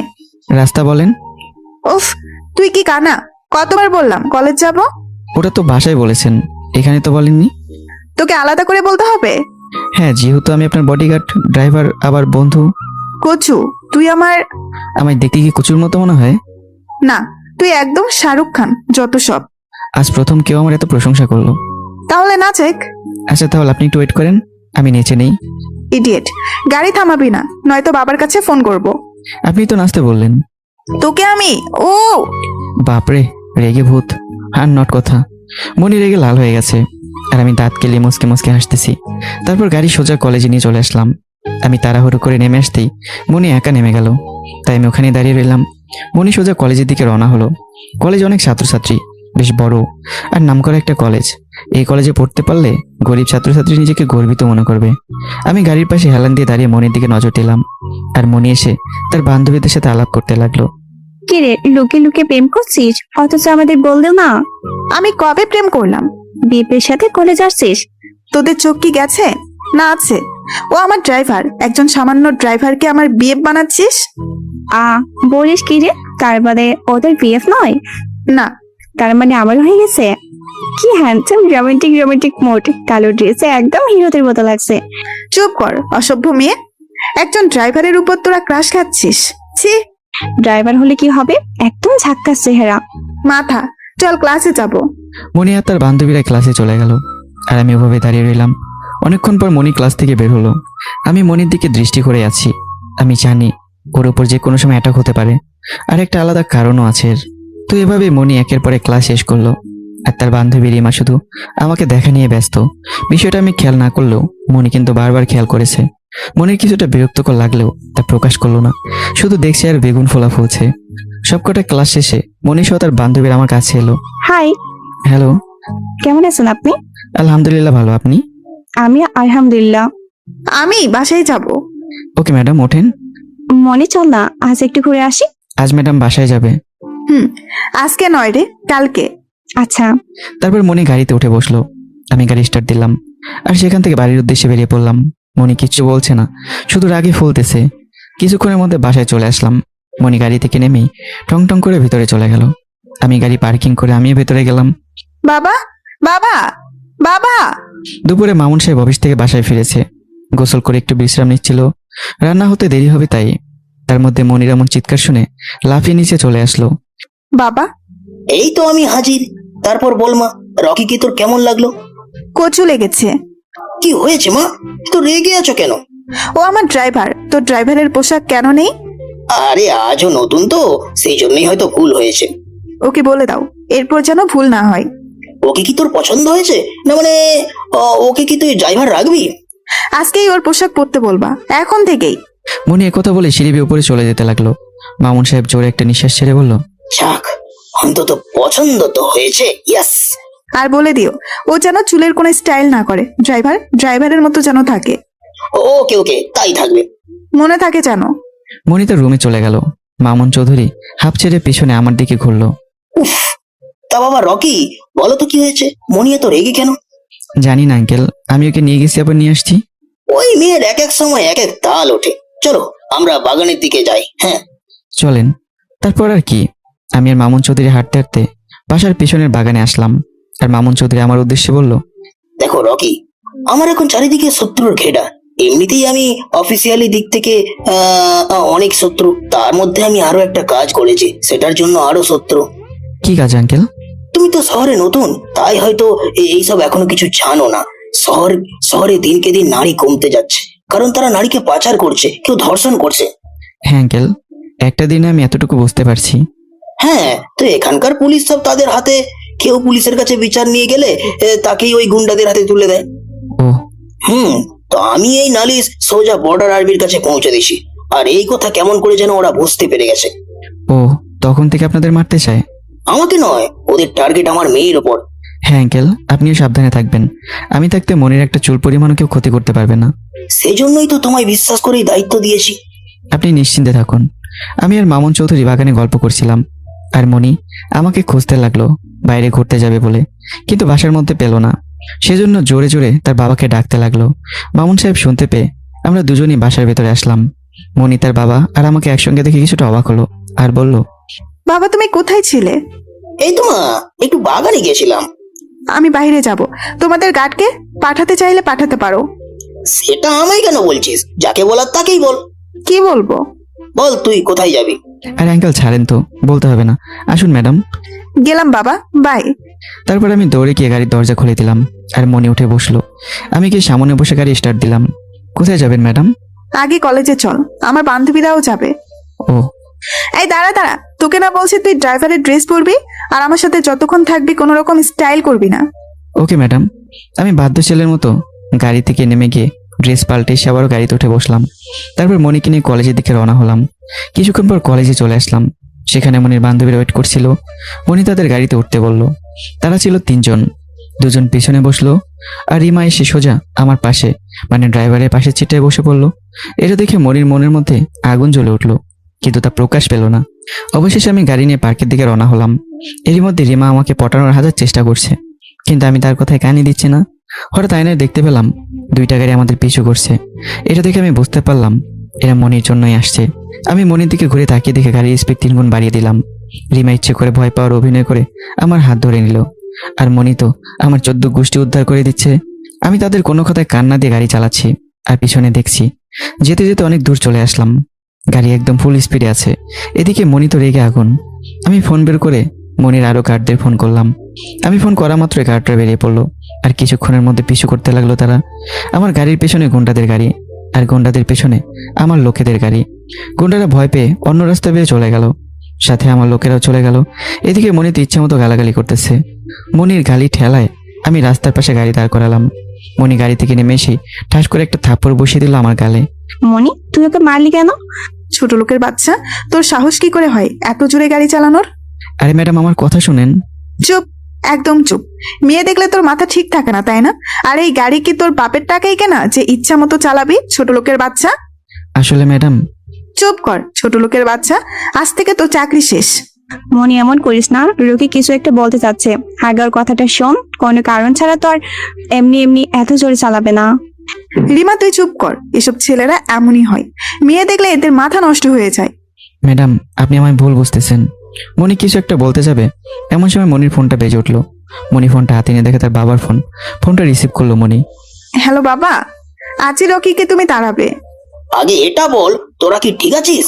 রাস্তা বলেন। উফ, তুই কি কানা? কতবার বললাম কলেজ যাব? ওটা তো বাসায় বলেছেন, এখানে তো বলেননি। তোকে আলাদা করে বলতে হবে? হ্যাঁ, যেহেতু আমি আপনার বডিগার্ড, ড্রাইভার, আবার বন্ধু। কচু, তুই আমার। আমায় দেখতে কি কচুর মতো মনে হয়? না, তুই একদম শাহরুখ খান, যত সব। আজ প্রথম কেউ আমার এত প্রশংসা করলো। তাহলে না চেক। আচ্ছা, তাহলে আপনি একটু ওয়েট করেন, আমি নিচে নেই। ইডিয়েট, গাড়ি থামাবি না, নয়তো বাবার কাছে ফোন করব। আপনি তো নাচতে বললেন। তোকে আমি। ও বাপরে, রেগে ভূত। আর নট কথা। মনি রেগে লাল হয়ে গেছে, আর আমি দাঁত কেলিয়ে মুসকে মুসকে হাসতেছি। তারপর গাড়ি সোজা কলেজে নিয়ে চলে আসলাম। আমি তাড়াহুড়ো করে নেমে আসতেই মনি একা নেমে গেল, তাই আমি ওখানে দাঁড়িয়ে রইলাম। মনি সোজা কলেজের দিকে রওনা হলো। কলেজে অনেক ছাত্রছাত্রী, বেশ বড় আর নামকরা একটা কলেজ। এই কলেজে পড়তে পারলে গরিব ছাত্রছাত্রী নিজেকে গর্বিত মনে করবে। আমি গাড়ির পাশে হেলান দিয়ে দাঁড়িয়ে মনির দিকে নজর দিলাম, আর মনি এসে তার বান্ধবীদের সাথে আলাপ করতে লাগলো। কিরে, লুকে লুকে প্রেম করছিস, অথচ আমাদের বললেও না? আমি কবে প্রেম করলাম? বিপের সাথে কলেজ আসছিস? তোদের চোখ কি গেছে? না আছে। ও আমার ড্রাইভার, একজন সামান্য ড্রাইভারকে আমার বিয়ে বানাচ্ছিস? আ বলিস কি রে? তার মানে ওদের বিএফ নয়? না। তার মানে আমার হয়ে গেছে? কি হ্যান্ডসাম রোমান্টিক রোমান্টিক মোড, কালো ড্রেসে একদম হিরোদের মতো লাগছে। চুপ কর, অসভ্য মেয়ে। একজন ড্রাইভারের উপর তোরা ক্রাশ খাচ্ছিস? ছি। ড্রাইভার হলে কি হবে? একদম ঝাক্কাস চেহারা। মাথা, চল ক্লাসে যাব। মনি আর তার বান্ধবীরা ক্লাসে চলে গেল, আর আমি ওভাবে দাঁড়িয়ে রইলাম। অনেকক্ষণ পর মনি ক্লাস থেকে বের হলো। আমি মনির দিকে দৃষ্টি করে আছি। আমি জানি ওর উপর যে কোনো সময় অ্যাটাক হতে পারে, আর একটা আলাদা কারণও আছে এর। তো এভাবে মনি একের পর এক ক্লাস শেষ করলো, আর তার বান্ধবী রিমা শুধু আমাকে দেখা নিয়ে ব্যস্ত। বিষয়টা আমি খেয়াল না করলেও মনি কিন্তু বারবার খেয়াল করেছে। মনির কিছুটা বিরক্তকর লাগলেও তা প্রকাশ করলো না, শুধু দেখছে আর বেগুন ফোলা ফুলছে। সবকটা ক্লাস শেষে মনি সহ তার বান্ধবীর আমার কাছে এলো। Hi, hello. কেমন আছেন আপনি? আলহামদুলিল্লাহ, ভালো। আপনি? আমি আলহামদুলিল্লাহ। আমি বাসায় যাব। ওকে ম্যাডাম, ওঠেন। মনে চল না, আজ একটু ঘুরে আসি। আজ ম্যাডাম বাসায় যাবে? আজকে নয় রে, কালকে। আচ্ছা। তারপর মনি গাড়িতে উঠে বসলো। আমি গাড়ি স্টার্ট দিলাম, আর সেখান থেকে বাড়ির উদ্দেশ্যে বেরিয়ে পড়লাম। মনি কিচ্ছু বলছে না, শুধু রাগে ফুলতেছে। কিছুক্ষণের মধ্যে বাসায় চলে আসলাম। মনি গাড়ি থেকে নেমেই টং টং করে ভিতরে চলে গেল। আমি গাড়ি পার্কিং করে আমিও ভেতরে গেলাম। বাবা, বাবা, বাবা। দুপুরে মামুন সাহেব অফিস থেকে বাসায় ফিরেছে। গোসল করে একটু বিশ্রাম নিচ্ছিল। রান্না হতে দেরি হবে তাই। তার মধ্যে মনির এমন চিৎকার শুনে লাফিয়ে নিচে চলে আসলো। বাবা, এই তো আমি হাজির। তারপর বল মা, রকি কি তোর কেমন লাগলো? কচু লেগেছে। কি হয়েছে মা, তো রেগে আছো কেন? ও আমার ড্রাইভার, তো ড্রাইভারের পোশাক কেন নেই? আরে আজও নতুন তো, সেই জন্যই হয়তো ভুল হয়েছে। ওকে বলে দাও, এরপর যেন ভুল না হয়। ওকে কি তোর পছন্দ হয়েছে? না মানে ওকে কি তুই ড্রাইভার রাখবি? আজকেই ওর পোশাক পরতে বলবা, এখন থেকেই। মনি একথা বলে সিঁড়ি বেয়ে উপরে চলে যেতে লাগলো। মামুন সাহেব জোরে একটা নিঃশ্বাস ছেড়ে বলল, যাক, অন্তত পছন্দ তো হয়েছে। ইয়েস। আর বলে দিও ও যেন চুলের কোনো স্টাইল না করে, ড্রাইভারের মতো যেন থাকে। ওকে ওকে, তাই থাকবে। মনে থাকে যেন। মনি তার রুমে চলে গেল। মামুন চৌধুরী হাফ ছেড়ে পিছনে আমার দিকে ঘুরলো। উফ, তা বাবা রকি, বলো তো কি হয়েছে? মনি এত রেগে কেন? জানি না আঙ্কেল, আমি ওকে নিয়ে গেছি আবার নিয়ে আসছি। ওই মেয়ের এক এক সময় এক এক তাল ওঠে। চলো আমরা বাগানের দিকে যাই। হ্যাঁ চলেন। তারপর আর কি, আমি আর মামুন চৌধুরী হাঁটতে হাঁটতে বাসার পিছনের বাগানে আসলাম। আর মামুন চৌধুরী আমার উদ্দেশ্যে বলল, দেখো রকি, আমার এখন চারিদিকে শত্রুর ঘেরা। এমনিতেই আমি অফিসিয়ালি দিক থেকে অনেক শত্রু, তার মধ্যে আমি আরো একটা কাজ করেছি, সেটার জন্য আরো শত্রু। কি কাজ আঙ্কেল? তুমি তো শহরে নতুন, তাই হয়তো এইসব এখনো কিছু জানো না। শহরে দিনকে দিন নারী কমতে যাচ্ছে, কারণ তারা নারীকে পাচার করছে, কেউ ধর্ষণ করছে। হ্যাঁ আঙ্কেল, একটা দিনে আমি এতটুকু বুঝতে পারছি। হ্যাঁ, তো এখানকার পুলিশ সব তাদের হাতে। কেউ পুলিশের কাছে বিচার নিয়ে গেলে তাকেই ওই গুন্ডাদের হাতে তুলে দেয়। ও, তো আমি এই নালিশ সোজা বর্ডার আর্মির কাছে পৌঁছে দিছি। আর এই কথা কেমন করে যেন ওরা বুঝতে পেরে গেছে। ও, তখন থেকে আপনাদের মারতে চায়? আমাকে নয়, ওদের টার্গেট আমার মেয়ের ওপর। হ্যাঁ আঙ্কেল, আপনিও সাবধানে থাকবেন। আমি থাকতে মনির একটা চুল পরিমাণও কেউ ক্ষতি করতে পারবে না। সেজন্যই তো তোমায় বিশ্বাস করেই দায়িত্ব দিয়েছি। আপনি নিশ্চিন্তে থাকুন। আমি আর মামুন চৌধুরী বাগানে গল্প করছিলাম, আর মনি আমাকে খুঁজতে লাগলো বাইরে ঘুরতে যাবে বলে, কিন্তু বাসার মধ্যে পেল না। সেজন্য জোরে জোরে তার বাবাকে ডাকতে লাগলো। মামুন সাহেব শুনতে পেয়ে আমরা দুজনই বাসার ভেতরে আসলাম। মনি, তার বাবা আর আমাকে একসঙ্গে দেখে কিছুটা অবাক হলো আর বলল, বাবা তুমি কোথায় ছিলে? এই তো মা, একটু বাগানে গেছিলাম। আমি বাইরে যাব, তোমাদের গার্ডকে পাঠাতে চাইলে পাঠাতে পারো। সেটা আমায় কেন বলছিস? যাকে বলার তাকেই বল। কি বলবো? বল তুই কোথায় যাবি। আর আঙ্কেল ছাড়েন তো, বলতে হবে না, আসুন ম্যাডাম। গেলাম বাবা, বাই। তারপর আমি দৌড়ে গিয়ে গাড়ির দরজা খুলে দিলাম আর মনি উঠে বসলো। আমি গিয়ে সামনে বসে গাড়ি স্টার্ট দিলাম। কোথায় যাবেন ম্যাডাম? আগে কলেজে চল, আমার বান্ধবীরাও যাবে। ও, এই দাঁড়া দাঁড়া, তোকে না বলছি তুই ড্রাইভারের ড্রেস পরবি আর আমার সাথে যতক্ষণ থাকবি কোনো রকম স্টাইল করবি না। Okay madam. আমি বাধ্য ছেলের মতো গাড়ি থেকে নেমে গিয়ে ড্রেস পাল্টে এসে আবারও গাড়িতে উঠে বসলাম। তারপর মনিকে নিয়ে কলেজের দিকে রওনা হলাম। কিছুক্ষণ পর কলেজে চলে আসলাম। সেখানে মনির বান্ধবীরা ওয়েট করছিল। মনি তাদের গাড়িতে উঠতে বলল। তারা ছিল 3 জন। 2 জন পিছনে বসলো আর রিমা এসে সোজা আমার পাশে, মানে ড্রাইভারের পাশে চিটায় বসে পড়লো। এটা দেখে মনির মনের মধ্যে আগুন জ্বলে উঠলো, কিন্তু তা প্রকাশ পেল না। অবশেষে আমি গাড়ি নিয়ে পার্কের দিকে রওনা হলাম। এরই মধ্যে রিমা আমাকে পটানোর হাজার চেষ্টা করছে, কিন্তু আমি তার কথায় কানই দিচ্ছি না। হঠাৎ আয়নায় দেখতে পেলাম 2টা গাড়ি আমাদের পিছু করছে। এটা দেখে আমি বুঝতে পারলাম এরা মনির জন্যই আসছে। আমি মনির দিকে ঘুরে তাকিয়ে দেখে গাড়ির স্পিড 3 গুণ বাড়িয়ে দিলাম। রিমা ইচ্ছে করে ভয় পাওয়ার অভিনয় করে আমার হাত ধরে নিল, আর মনি তো আমার 14 গোষ্ঠী উদ্ধার করে দিচ্ছে। আমি তাদের কোনো কথায় কান্না দিয়ে গাড়ি চালাচ্ছি আর পিছনে দেখছি। যেতে যেতে অনেক দূর চলে আসলাম। গাড়ি একদম ফুল স্পিডে আছে। এদিকে মনি তো রেগে আগুন। আমি ফোন বের করে মনির আরো গার্ডদের ফোন করলাম। আমি ফোন করা মাত্র গার্ডরা বেরিয়ে পড়লো, আর কিছুক্ষণের মধ্যে পিছু করতে লাগলো তারা। আমার গাড়ির পেছনে গুন্ডাদের গাড়ি, আর গুন্ডাদের পেছনে আমার লোকেদের গাড়ি। গুন্ডারা ভয় পেয়ে অন্য রাস্তা বেয়ে চলে গেল, সাথে আমার লোকেরাও চলে গেল। এদিকে মনি তো ইচ্ছে মতো গালাগালি করতেছে। মনির গালি ঠেলায় আমি রাস্তার পাশে গাড়ি দাঁড় করালাম। মনি গাড়ি থেকে নেমে এসে ঠাস করে একটা থাপ্পড় বসিয়ে দিল আমার গালে। মনি, তুই ওকে মারলি কেন? ছোট লোকের বাচ্চা, তোর সাহস কি করে হয় এত জোরে গাড়ি চালানোর? আরে ম্যাডাম, আমার কথা শুনেন। চুপ, একদম চুপ। মেয়ে দেখলে তোর মাথা ঠিক থাকে না, তাই না? আর এই গাড়ি কি তোর বাপের টাকাই কেনা যে ইচ্ছা মতো চালাবি, ছোট লোকের বাচ্চা? আসলে ম্যাডাম, চুপ কর ছোট লোকের বাচ্চা, আজ থেকে তোর চাকরি শেষ। মনি, এমন করিস না। রুকি কিছু একটা বলতে চাচ্ছে, আগে ওর কথাটা শোন। কোনো কারণ ছাড়া তো আর এমনি এমনি এত জোরে চালাবে না। রিমা তুই চুপ কর, এসব ছেলেরা এমনই হয়, মেয়ে দেখলে এদের মাথা নষ্ট হয়ে যায়। ম্যাডাম, আপনি আমায় ভুল বুঝতেছেন। মনি কিছু একটা বলতে যাবে, এমন সময় মনির ফোনটা বেজে উঠলো। মনি ফোনটা হাতে নিয়ে দেখে তার বাবার ফোন। ফোনটা রিসিভ করলো মনি। হ্যালো বাবা, আজই রকিকে তুমি তাড়াবে? আগে এটা বল, তোরা কি ঠিক আছিস?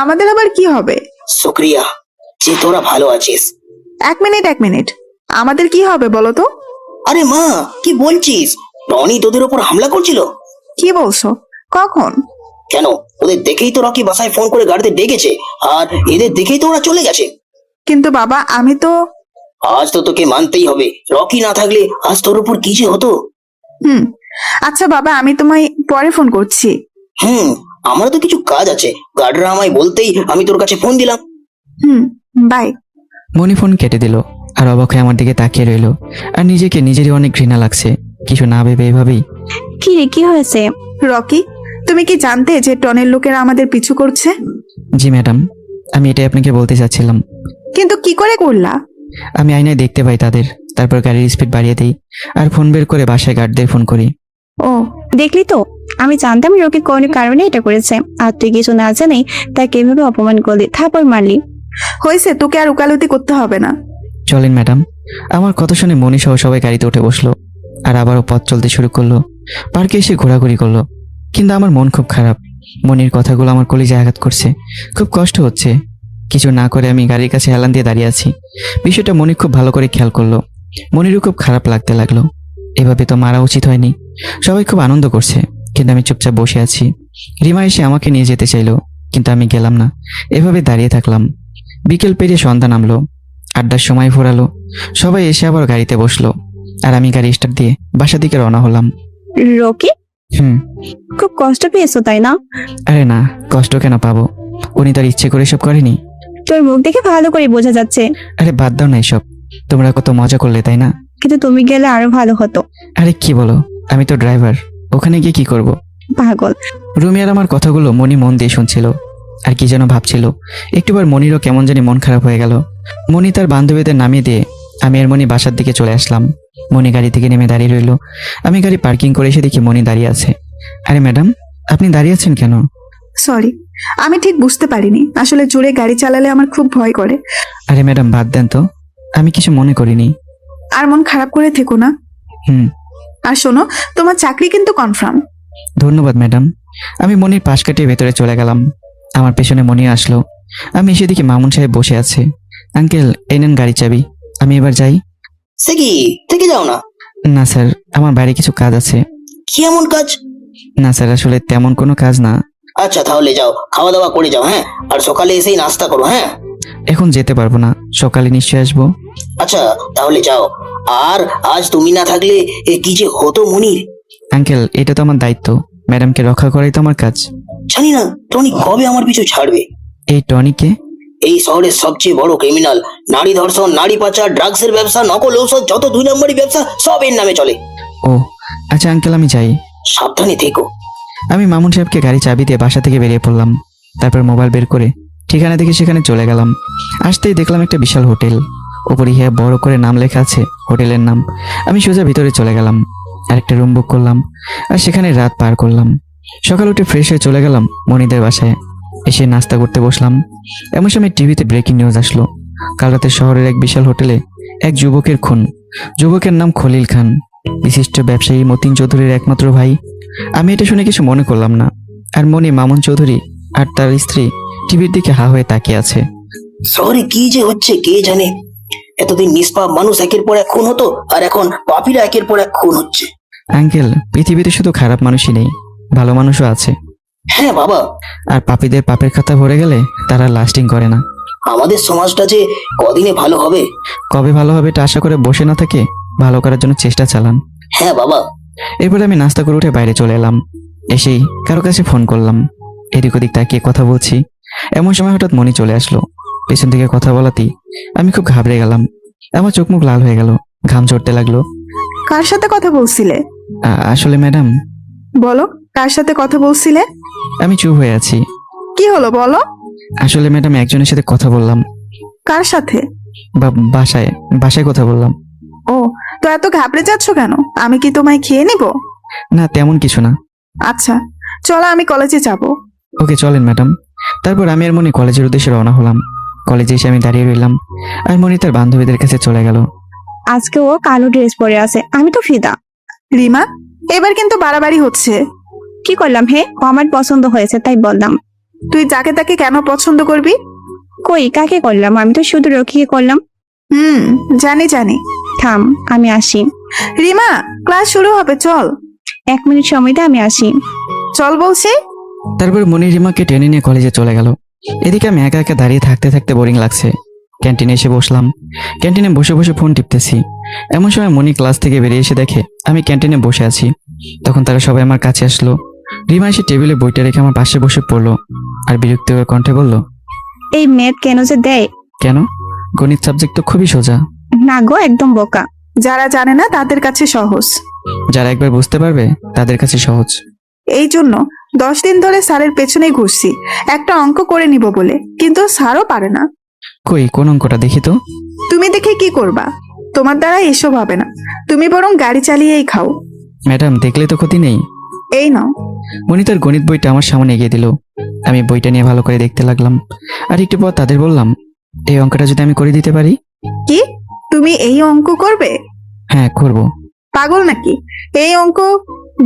আমাদের আবার কি হবে? শুক্রিয়া যে তোরা ভালো আছিস। এক মিনিট, আমাদের কি হবে বলো তো? আরে মা, কি বলছিস? রনি তোদের উপর হামলা করছিল? কি বলছো? কখন? কেন, ওদের দেখেই তো রকি বাসায় ফোন করে গাড়িতে ডেকেছে, আর এদের দেখেই তো ওরা চলে গেছে। কিন্তু বাবা আমি তো। আজ তো তোকে মানতেই হবে, রকি না থাকলে আজ তোর উপর কি যে হতো। হুম, আচ্ছা বাবা, আমি তোমায় পরে ফোন করছি। আমারও তো কিছু কাজ আছে। গার্ডরা আমায় বলতেই আমি তোর কাছে ফোন দিলাম। হুম, বাই। মনি ফোন কেটে দিল আর অবাক হয়ে আমার দিকে তাকিয়ে রইলো। আর নিজেকে নিজেরই অনেক ঘৃণা লাগছে, কিছু না ভেবে এভাবেই। কি রে, কি হয়েছে? রকি, তুমি কি জানতে যে টনের লোকেরা আমাদের পিছু করছে? জি ম্যাডাম, আমি এটাই আপনাকে বলতে চাচ্ছিলাম। কিন্তু কি করে করলা? আমি আয়নায় দেখতে পাই তাদের, তারপর গাড়ির স্পিড বাড়িয়ে দিই আর ফোন বের করে বাসায় গার্ডদের ফোন করি। ও, দেখলি তো, আমি জানতাম রকি কোনো কারণে এটা করেছে। আর তুই কিছু না জানেই তাকে এভাবে অপমান করলি, থাপ্পড় মারলি। হয়েছে, তোকে আর উকালতি করতে হবে না। চলেন ম্যাডাম। আমার কথা শুনে মনি সহ সবাই গাড়িতে উঠে বসলো আর আবারও পথ চলতে শুরু করলো। পার্কে এসে ঘোরাঘুরি করলো, কিন্তু আমার মন খুব খারাপ। মনির কথাগুলো আমার কলিজায় আঘাত করছে, খুব কষ্ট হচ্ছে। কিছু না করে আমি গাড়ির কাছে হেলান দিয়ে দাঁড়িয়ে আছি। বিষয়টা মনি খুব ভালো করে খেয়াল করলো। মনিরও খুব খারাপ লাগতে লাগলো। এভাবে তো মারা উচিত হয়নি। সবাই খুব আনন্দ করছে, কিন্তু আমি চুপচাপ বসে আছি। রিমা এসে আমাকে নিয়ে যেতে চাইলো, কিন্তু আমি গেলাম না। এভাবে দাঁড়িয়ে থাকলাম। বিকেল পেরিয়ে সন্ধ্যা নামলো, আড্ডার সময় ফুরালো। সবাই এসে আবার গাড়িতে বসলো আর আমি গাড়ি স্টার্ট দিয়ে বাসা দিকে রওনা হলাম। রকি, হুম। খুব কষ্ট পেয়েছো তাই না? আরে না, কষ্ট কেন পাবো? উনি তার ইচ্ছে করে এসব করেনি। তোর মুখ দেখে ভালো করে বোঝা যাচ্ছে। আরে বাদ দাও না এসব, তোমরা কত মজা করলে তাই না? কিন্তু তুমি গেলে আরো ভালো হতো। আরে কি বলো, আমি তো ড্রাইভার, ওখানে গিয়ে কি করব? পাগল। রুমিয়ার আমার কথাগুলো মনি মন দিয়ে শুনছিল আর কি যেন ভাবছিল। একটুবার মনিরও কেমন জানি মন খারাপ হয়ে গেল। মনি তার বান্ধবীদের নামিয়ে দিয়ে আমি আর মনি বাসার দিকে চলে আসলাম। মনি গাড়ি থেকে নেমে দাঁড়িয়ে রইল। আমি গাড়ি পার্কিং করে এসে দেখি মনি দাঁড়িয়ে আছে। আরে ম্যাডাম, আপনি দাঁড়িয়ে আছেন কেন? সরি, আমি ঠিক বুঝতে পারিনি। আসলে জোরে গাড়ি চালালে আমার খুব ভয় করে। আরে ম্যাডাম বাদ দেন তো, আমি কিছু মনে করিনি। আর মন খারাপ করে থেকো না। হুম। আর শোনো, তোমার চাকরি কিন্তু কনফার্ম। ধন্যবাদ ম্যাডাম। আমি মনির পাশ কাটিয়ে ভেতরে চলে গেলাম। আমার পেছনে মনি আসলো। আমি এসে দেখি মামুন সাহেব বসে আছে। আঙ্কেল, এই নেন গাড়ি চাবি, আমি এবার যাই। সে কি, থেকে যাও না। না স্যার, আমার বাইরে কিছু কাজ আছে। কি এমন কাজ? না স্যার, আসলে তেমন কোনো কাজ না। আচ্ছা তাহলে যাও, খাওয়া দাওয়া করে যাও। হ্যাঁ, আর সকালে এসেই নাস্তা করো। হ্যাঁ। এখন যেতে পারবো না, সকালে নিশ্চয়ই আসবো। আচ্ছা তাহলে যাও। আর আজ তুমি না থাকলে কি যে হতো মনির। আঙ্কেল, এটা তো আমার দায়িত্ব, ম্যাডামকে রক্ষা করাই তো আমার কাজ। জানি না টনি কবে আমার পিছু ছাড়বে। এই টনিকে? এই শহরের সবচেয়ে বড় ক্রিমিনাল। নারী ধর্ষণ, নারী পাচার, ড্রাগসের ব্যবসা, নকল ঔষধ, যত 2 নম্বরই ব্যবসা সব এর নামে চলে। ও আচ্ছা আঙ্কেল, আমি যাই। সাবধানে থেকো। আমি মামুন সাহেবকে গাড়ি চাবি দিয়ে বাসা থেকে বেরিয়ে পড়লাম। তারপর মোবাইল বের করে ঠিকানা দেখে সেখানে চলে গেলাম। আসতেই দেখলাম একটা বিশাল হোটেল, ওপরে ইহা বড় করে নাম লেখা আছে, হোটেলের নাম। আমি সোজা ভিতরে চলে গেলাম, আরেকটা রুম বুক করলাম আর সেখানে রাত পার করলাম। সকাল উঠে ফ্রেশ হয়ে চলে গেলাম মনিদের বাসায়। এসে নাস্তা করতে বসলাম। এমন সময় টিভিতে ব্রেকিং নিউজ আসলো। কাল রাতে শহরের এক বিশাল হোটেলে এক যুবকের খুন। যুবকের নাম খলিল খান, বিশিষ্ট ব্যবসায়ী মতিন চৌধুরীর একমাত্র ভাই। আমি এটা শুনে কিছু মনে করলাম না। আর মনি, মামুন চৌধুরী আর তার স্ত্রী টিভির দিকে হা হয়ে তাকিয়ে আছে। শহরে কি যে হচ্ছে কে জানে। এতদিন নিষ্পাপ মানুষ একের পর এক খুন হতো, আর এখন পাপীরা একের পর এক খুন হচ্ছে। আঙ্কেল, পৃথিবীতে শুধু খারাপ মানুষই নেই, ভালো মানুষও আছে। হ্যাঁ বাবা, আর পাপীদের পাপের খাতা ভরে গেলে তারা লাস্টিং করে না। আমাদের সমাজটা যে কদিনে ভালো হবে। কবে ভালো হবে এটা আশা করে বসে না থেকে ভালো করার জন্য চেষ্টা চালান। হ্যাঁ বাবা। এরপরে আমি নাস্তা করে উঠে বাইরে চলে এলাম। এসেই কারো কাছে ফোন করলাম। এদিক ওদিক তাকিয়ে কথা বলছি, এমন সময় হঠাৎ মনি চলে আসলো। পেছন থেকে কথা বলাতেই আমি খুব ঘাবড়ে গেলাম। আমার চোখ মুখ লাল হয়ে গেল, ঘাম ঝরতে লাগলো। কার সাথে কথা বলছিলে? আসলে ম্যাডাম, বলো, কার সাথে কথা বলছিলে? আমি চুপ হয়ে আছি। কি হলো বলো। আসলে ম্যাডাম, একজনের সাথে কথা বললাম। কার সাথে? বাসায় বাসায় কথা বললাম। ও, তো এত ঘাবড়ে যাচ্ছ কেন? আমি কি তোমায় খেয়ে নিব? না, তেমন কিছু না। আচ্ছা চলো, আমি কলেজে যাব। ওকে চলেন ম্যাডাম। তারপর আমি আর মনি কলেজের উদ্দেশ্যে রওনা হলাম। কলেজে এসে আমি দাঁড়িয়ে রইলাম আর মনি তার বান্ধবীদের কাছে চলে গেল। আজকে ও কালো ড্রেস পরে আছে, আমি তো ফিদা। রিমা, এবার কিন্তু বাড়াবাড়ি হচ্ছে। কি করলাম? হে, ও আমার পছন্দ হয়েছে তাই বললাম। তুই যাকে তাকে কেন পছন্দ করবি? কই, কাকে করলাম? আমি তো শুধু রকিকে করলাম। জানি জানি। থাম, আমি আসি। রিমা, ক্লাস শুরু হবে, চল। 1 মিনিট সময় দে, আমি আসি। চল বলছি। তারপর মনি রিমাকে টেনে নিয়ে কলেজে চলে গেল। এদিকে আমি একা একা দাঁড়িয়ে থাকতে থাকতে বোরিং লাগছে। ক্যান্টিনে এসে বসলাম। ক্যান্টিনে বসে বসে ফোন টিপতেছি। এমন সময় মনি ক্লাস থেকে বেরিয়ে এসে দেখে আমি ক্যান্টিনে বসে আছি। তখন তারা সবাই আমার কাছে আসলো। রিমা এসে টেবিলে বইটা রেখে আমার পাশে বসে পড়লো আর বিরক্তিকর কণ্ঠে বলল, এই ম্যাথ কেন যে দেয়? কেন? গণিত সাবজেক্ট তো খুবই সোজা। না গো, একদম বোকা। যারা জানে না তাদের কাছে সহজ। যারা একবার বুঝতে পারবে তাদের কাছে সহজ। এই জন্য 10 দিন ধরে স্যারের পেছনেই ঘুরছি একটা অঙ্ক করে নিব বলে, কিন্তু স্যারও পারে না। কই, কোন অঙ্কটা দেখি তো। তুমি দেখে কি করবা? তোমার দ্বারা এসব হবে না। তুমি বরং গাড়ি চালিয়েই খাও। ম্যাডাম, দেখলে তো ক্ষতি নেই। এই নাও। মনি তার গণিত বইটা আমার সামনে এগিয়ে দিল। আমি বইটা নিয়ে ভালো করে দেখতে লাগলাম আর একটু পর তাদের বললাম, এই অঙ্কটা যদি আমি করে দিতে পারি। কি, তুমি এই অঙ্ক করবে? হ্যাঁ, করব। পাগল নাকি? এই অঙ্ক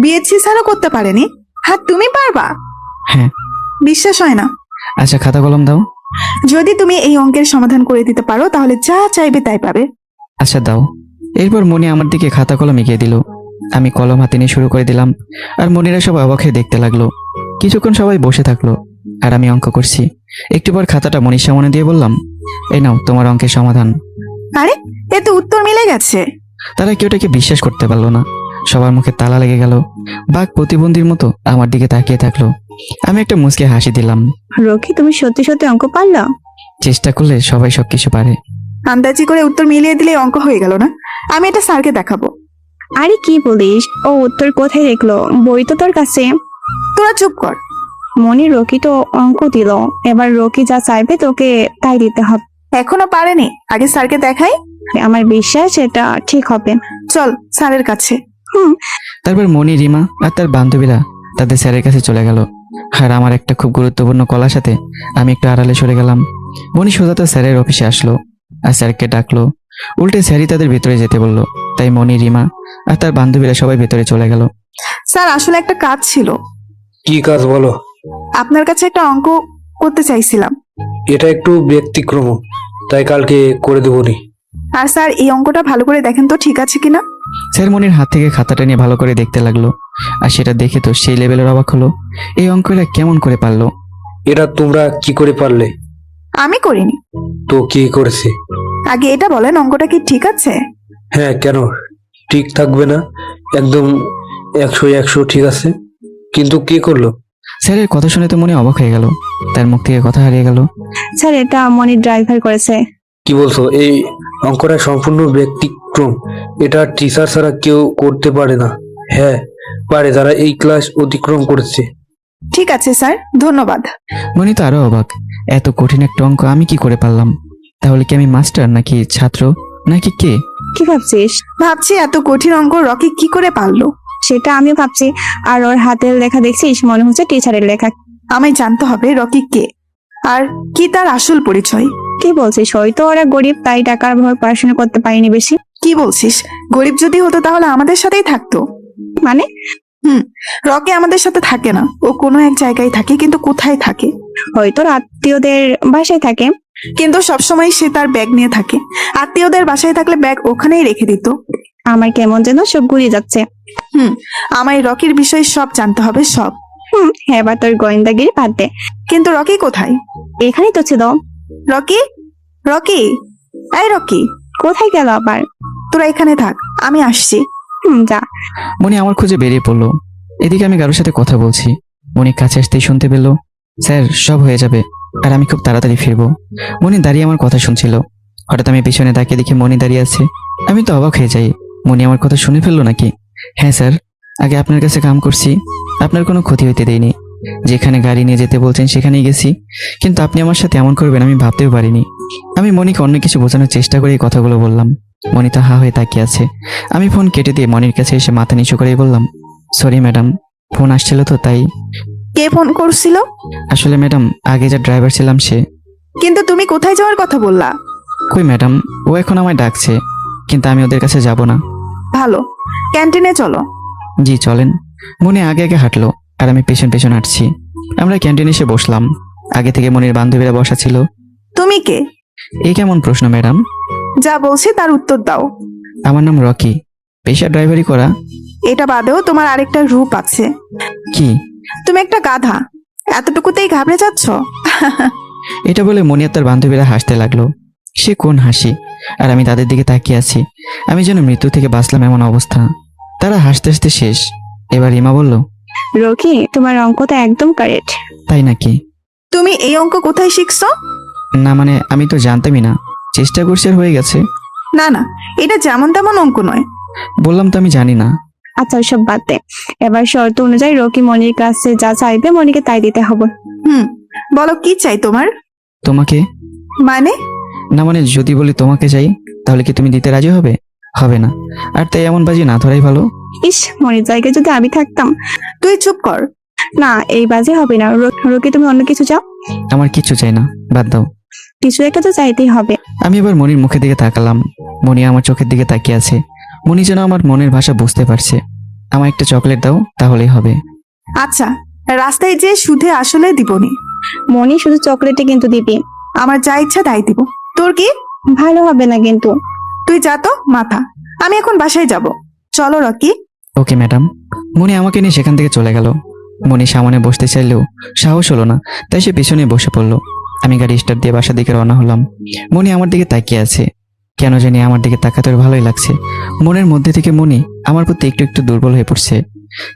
বিএসসি স্যারও করতে পারেনি, আর তুমি পারবা? হ্যাঁ। বিশ্বাস হয় না। আচ্ছা, খাতা কলম দাও। যদি তুমি এই অঙ্কের সমাধান করে দিতে পারো তাহলে যা চাইবে তাই পাবে। আচ্ছা দাও। এরপর মনি আমার দিকে খাতা কলম এগিয়ে দিল। আমি কলম হাতে নিয়ে শুরু করে দিলাম আর মনিরা সব অবাক হয়ে দেখতে লাগলো। কিছুক্ষণ সবাই বসে থাকলো আর আমি অঙ্ক করছি। একটু পর খাতাটা মনির সামনে দিয়ে বললাম, এই নাও তোমার অঙ্কের সমাধান। আরে, এ তো উত্তর মিলে গেছে। তারা কেউ এটাকে বিশ্বাস করতে পারলো না। সবার মুখে তালা লেগে গেল। বাঘ প্রতিবন্ধীর মতো আমার দিকে তাকিয়ে থাকলো। আমি একটা মুচকে হাসি দিলাম। রকি, তুমি সত্যি সত্যি অঙ্ক পারলা? চেষ্টা করলে সবাই সবকিছু পারে। আন্দাজি করে উত্তর মিলিয়ে দিলে অঙ্ক হয়ে গেল না? আমি এটা স্যারকে দেখাবো। আরে কি বলিস, ও উত্তর কোথায় দেখলো? বই তো তোর কাছে। তোরা চুপ কর। মনি, রকি তো অঙ্ক দিল, এবার রকি যা চাইবে তোকে তাই দিতে হবে। এখনো পারেনি, আগে স্যারকে দেখাই। আমার বিশ্বাস এটা ঠিক হবে। চল স্যারের কাছে। তারপর মনি, রিমা আর তার বান্ধবীরা তাদের স্যারের কাছে চলে গেল। আর আমার একটা খুব গুরুত্বপূর্ণ কলার সাথে আমি একটু আড়ালে সরে গেলাম। মনি সোজা তার স্যারের অফিসে আসলো আর স্যারকে ডাকলো। উল্টে স্যারই তাদের ভেতরে যেতে বললো। তাই মনি, রিমা আর তার বান্ধবীরা সবাই ভেতরে চলে গেল। স্যার, আসলে একটা কাজ ছিল। কি কাজ বলো? আপনার কাছে একটা অঙ্ক করতে চাইছিলাম। এটা একটু ব্যতিক্রম, তাই কালকে করে দেবনি। আর স্যার, এই অঙ্কটা ভালো করে দেখেন তো ঠিক আছে কিনা। স্যার মনির হাত থেকে খাতাটা নিয়ে ভালো করে দেখতে লাগলো। আর সেটা দেখে তো সেই লেভেলের অবাক হলো। এই অঙ্কটা কেমন করে পারলো? এটা তোমরা কি করে পারলে? আমি করিনি। তো কি করেছে? আগে এটা বলেন, অঙ্কটা কি ঠিক আছে? হ্যাঁ, কেন ঠিক থাকবে না? একদম 100 ঠিক আছে। কিন্তু কে করলো? স্যারের কথা শুনে তো মনে অবাক হয়ে গেল। তার মুখ থেকে কথা হারিয়ে গেল। স্যার, এটা মনির ড্রাইভার করেছে। কি বলছো? এই অঙ্কটা সম্পূর্ণ ব্যতিক্রম। এটা টিচার ছাড়া কেউ করতে পারে না। হ্যাঁ পারে, যারা এই ক্লাস অতিক্রম করেছে। ঠিক আছে স্যার, ধন্যবাদ। মনি তো আরো অবাক। এত কঠিন একটা অঙ্ক আমি কি করে পারলাম? তাহলে কি আমি মাস্টার, নাকি ছাত্র, নাকি কে? কি ভাবছিস? ভাবছি এত কঠিন অঙ্ক রকি কি করে পারলো। সেটা আমিও ভাবছি। আর ওর হাতের লেখা দেখছিস, মনে হচ্ছে টিচারের লেখা। আমায় জানতে হবে রকি কে, আর কি তার আসল পরিচয়। কি বলছিস? হয়তো ওরা গরিব, তাই টাকার অভাবে পড়াশোনা করতে পারেনি বেশি। কি বলছিস? গরিব যদি হতো তাহলে আমাদের সাথেই থাকতো। মানে? রকি আমাদের সাথে থাকে না, ও কোনো এক জায়গায় থাকে, কিন্তু কোথায় থাকে? হয়তো ওর আত্মীয়দের বাসায় থাকে। কিন্তু সবসময় সে তার ব্যাগ নিয়ে থাকে। আত্মীয়দের বাসায় থাকলে ব্যাগ ওখানেই রেখে দিত। আমার কেমন যেন সব গুলিয়ে যাচ্ছে। আমায় রকির বিষয়ে সব জানতে হবে, সব। এবার তোর গোয়েন্দাগিরি বাদ দে। কিন্তু রকি কোথায়? এখানেই তো ছিল। রকি, রকি, এই রকি, কোথায় গেল আবার? তোরা এখানে থাক, আমি আসছি। যা। মনি আমার খুঁজে বেরিয়ে পড়লো। এদিকে আমি কারোর সাথে কথা বলছি। মনি কাছে আসতেই শুনতে পেল, স্যার সব হয়ে যাবে আর আমি খুব তাড়াতাড়ি ফিরবো। মনি দাঁড়িয়ে আমার কথা শুনছিল। হঠাৎ আমি পিছনে তাকিয়ে দেখি মনি দাঁড়িয়ে আছে। আমি তো অবাক হয়ে যাই। মনি আমার কথা শুনে ফেললো নাকি? হ্যাঁ স্যার, আগে আপনার কাছে কাম করছি, আপনার কোনো ক্ষতি হইতে দেয়নি। যেখানে গাড়ি নিয়ে যেতে বলছেন সেখানেই গেছি, কিন্তু আপনি আমার সাথে এমন করবেন আমি ভাবতেও পারিনি। আমি মনিকে অন্য কিছু বোঝানোর চেষ্টা করে এই কথাগুলো বললাম। মনি তো হা হয়ে তাকিয়ে আছে। আমি ফোন কেটে দিয়ে মনির কাছে এসে মাথা নিচু করে বললাম, সরি ম্যাডাম, ফোন আসছিল তো তাই। কে ফোন করছিল? আসলে ম্যাডাম, আগে যা ড্রাইভার ছিলাম সে। কিন্তু তুমি কোথায় যাওয়ার কথা বললা? কই ম্যাডাম, ও এখন আমায় ডাকছে, কিন্তু আমি ওদের কাছে যাব না। ভালো, ক্যান্টিনে চলো। জি চলেন। মনি আগে আগে হাঁটলো আর আমি পেছন পেছন হাঁটছি। আমরা ক্যান্টিনে এসে বসলাম। আগে থেকে মনির বান্ধবীরা বসা ছিল। তুমি কে? এই কেমন প্রশ্ন ম্যাডাম? যা বলছি তার উত্তর দাও। আমার নাম রকি, পেশা ড্রাইভারি করা। এটা বাদেও তোমার আরেকটা রূপ আছে। কি? তুমি একটা গাধা, এতটুকুতেই ঘাবড়ে যাচ্ছ? এটা বলে মনি আর তার বান্ধবীরা হাসতে লাগলো। সে কোন হাসি, আর আমি তাদের দিকে তাকিয়ে আছি। আমি যেন মৃত্যু থেকে বাঁচলাম এমন অবস্থা। তারা হাসতে হাসতে শেষ। এবার রিমা বলল, রকি, তোমার অঙ্কটা একদম কারেক্ট। তাই নাকি? তুমি এই অঙ্ক কোথায় শিখছো? না মানে আমি তো জানতামই না, চেষ্টা করছি আর হয়ে গেছে। না না, এটা যেমন তেমন অঙ্ক নয়। বললাম তো আমি জানি না। আচ্ছা, ওসব বাদ দে। এবার শর্ত অনুযায়ী রকি মনির কাছে যা চাইবে মনিকে তাই দিতে হবে। বলো কি চাই তোমার? তোমাকে? মানে? না মানে যদি বলি তোমাকে চাই, তাহলে কি তুমি দিতে রাজি হবে? হবে না। আর তাই এমন বাজি না ধরাই ভালো। ইস, মনির জায়গায় যদি আমি থাকতাম। তুই চুপ কর। না, এই বাজে হবে না। রকি, তুমি অন্য কিছু চাও? আমার কিচ্ছু চাই না, বাদ দাও। কিছু একটা তো চাইতেই হবে। আমি এবার মনির মুখের দিকে তাকালাম। মনি আমার চোখের দিকে তাকিয়ে আছে। মনি যেন আমার মনের ভাষা বুঝতে পারছে। আমার একটা চকলেট দাও, তাহলেই হবে। আচ্ছা, রাস্তায় যে সুধে আসলে দিবনি। মনি শুধু চকলেটে কিন্তু দিবি। আমার যা ইচ্ছা তাই দিব। তোর কি? ভালো হবে না কিন্তু। তুই যা তো মাথা, আমি এখন বাসায় যাব। চলো রকি। Okay madam. মনি আমাকে নিয়ে সেখান থেকে চলে গেল। মনি সামনে বসতে চাইলেও সাহস হলো না, তাই সে পিছনে বসে পড়লো। আমি গাড়ি স্টার্ট দিয়ে বাসার দিকে রওনা হলাম। মনি আমার দিকে তাকিয়ে আছে, কেন জানি আমার দিকে তাকাতে ওর ভালোই লাগছে। মনের মধ্যে থেকে মনি আমার প্রতি একটু একটু দুর্বল হয়ে পড়ছে,